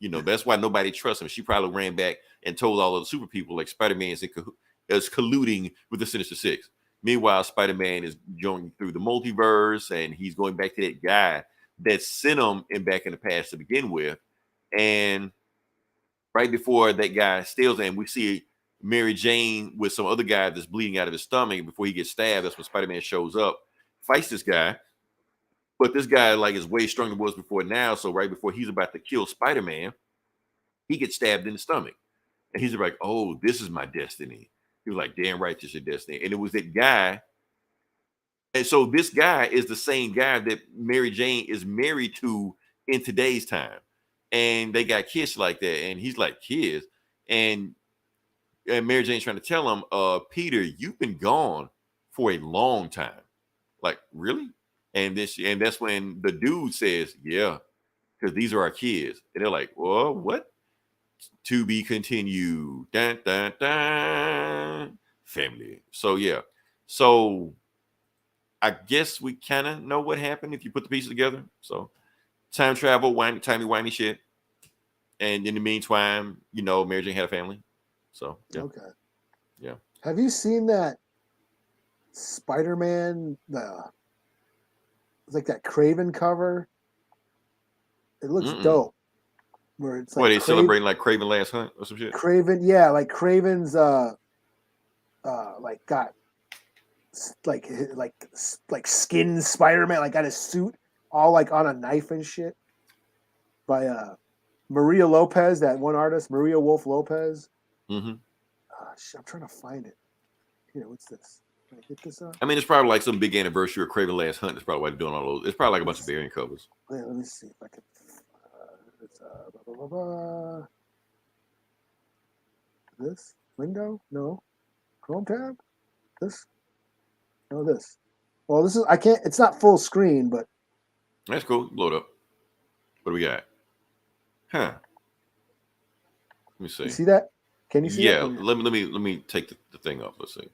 S2: That's why nobody trusts him. She probably ran back and told all of the super people like Spider-Man is colluding with the Sinister Six. Meanwhile, Spider-Man is going through the multiverse, and he's going back to that guy that sent him back in the past to begin with. And right before that guy steals him, we see Mary Jane with some other guy that's bleeding out of his stomach. Before he gets stabbed, that's when Spider-Man shows up, fights this guy. But this guy is way stronger than he was before now. So right before he's about to kill Spider-Man, he gets stabbed in the stomach. And he's like, oh, this is my destiny. He was like, damn right, this is your destiny. And it was that guy. And so this guy is the same guy that Mary Jane is married to in today's time. And they got kids like that. And he's like, kids. And Mary Jane's trying to tell him, Peter, you've been gone for a long time. Like, really? And that's when the dude says, yeah, because these are our kids. And they're like, well, what? To be continued. Dun, dun, dun. Family. So, yeah. So, I guess we kind of know what happened if you put the pieces together. So, time travel, timey-wimey shit. And in the meantime, Mary Jane had a family. So, yeah.
S1: Okay.
S2: Yeah.
S1: Have you seen that Spider-Man, it's like that Craven cover? It looks dope. Where it's like
S2: what, they celebrating like Craven Last Hunt or some shit?
S1: Craven, yeah, like Craven's like got like skin Spider-Man, like got his suit all like on a knife and shit. By Maria Lopez, that one artist, Maria Wolf Lopez.
S2: Mm-hmm.
S1: I'm trying to find it. Here, what's this? Can I get this up?
S2: I mean, it's probably like some big anniversary of Craven Last Hunt. That's probably why they're doing all those. It's probably like a bunch of variant covers.
S1: Wait, let me see if I can. Blah, blah, blah. This window? No. Chrome tab? This? No, this. Well, this is. I can't. It's not full screen, but
S2: that's cool. Load up. What do we got? Huh. Let me see.
S1: You see that? Can you see?
S2: Yeah.
S1: That?
S2: Let me take the thing off. Let's see.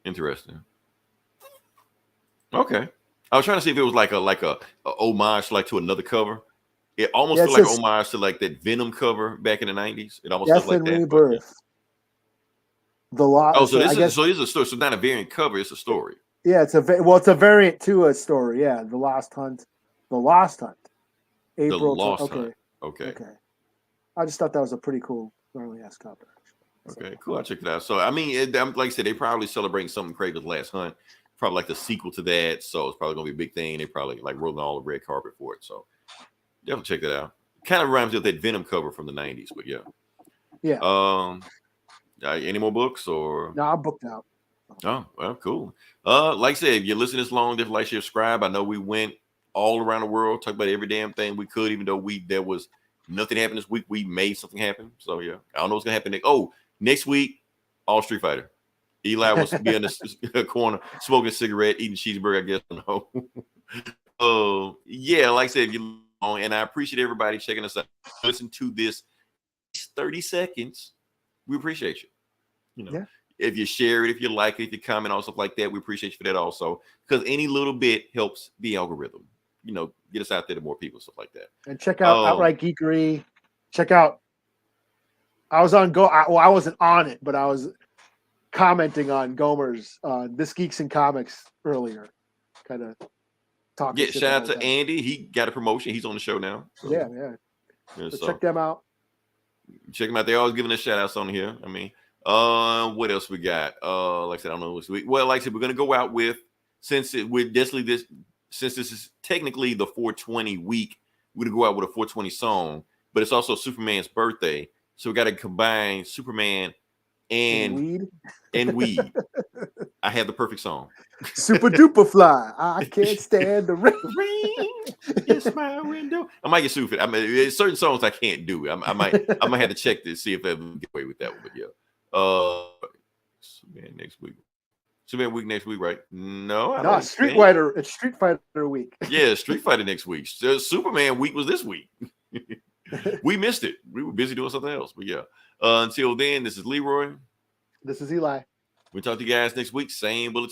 S2: Interesting. Okay. I was trying to see if it was like a homage to another cover. It almost feels like homage to like that Venom cover back in the 90s. It almost feels like that.
S1: Rebirth. The lot.
S2: Oh, so this is a story. So not a variant cover. It's a story.
S1: Yeah, it's a variant to a story. Yeah, The Lost Hunt. April.
S2: The Lost Hunt. Okay.
S1: I just thought that was a pretty cool early ass cover.
S2: Okay, cool. I'll check it out. So, I mean, like I said, they probably celebrating something Craven's Last Hunt. Probably like the sequel to that. So it's probably going to be a big thing. They probably like rolling all the red carpet for it. So definitely check that out. Kind of reminds me of that Venom cover from the 90s, but yeah.
S1: Yeah.
S2: Any more books or?
S1: No, I'm booked out.
S2: Oh, well, cool. Like I said, if you listen this long, just like, share, subscribe. I know we went all around the world, talked about every damn thing we could, even though there was nothing happened this week. We made something happen. So yeah, I don't know what's gonna happen next. Oh, next week, all Street Fighter. Eli wants to be in the corner, smoking a cigarette, eating cheeseburger. I guess. No. Yeah, like I said, if you and I appreciate everybody checking us out. Listen to this 30 seconds. We appreciate you.
S1: Yeah.
S2: If you share it, if you like it, if you comment on stuff like that, we appreciate you for that also. Because any little bit helps the algorithm. Get us out there to more people, stuff like that.
S1: And check out Outright Geekery. Check out. I was on I wasn't on it, but I was commenting on Gomer's This Geeks and Comics earlier. Kind of talking.
S2: Yeah, shout out to Andy. He got a promotion. He's on the show now. So.
S1: Yeah. So check them out.
S2: Check them out. They're always giving us shout outs on here. I mean, what else we got? Like I said, I don't know this week. Well, like I said, we're gonna go out with since this is technically the 420 week, we're gonna go out with a 420 song, but it's also Superman's birthday, so we got to combine Superman and weed. I have the perfect song.
S1: Super duper fly. I can't stand the rain.
S2: It's my window. I might get sued for it. I mean, there's certain songs I can't do. I might have to check to see if I can get away with that one. But yeah, Superman next week. Superman week next week, right? No,
S1: Street Fighter. It's Street Fighter week.
S2: Yeah, Street Fighter next week. Superman week was this week. We missed it. We were busy doing something else. But yeah. Until then, this is Leroy.
S1: This is Eli.
S2: We'll talk to you guys next week. Same bulletin.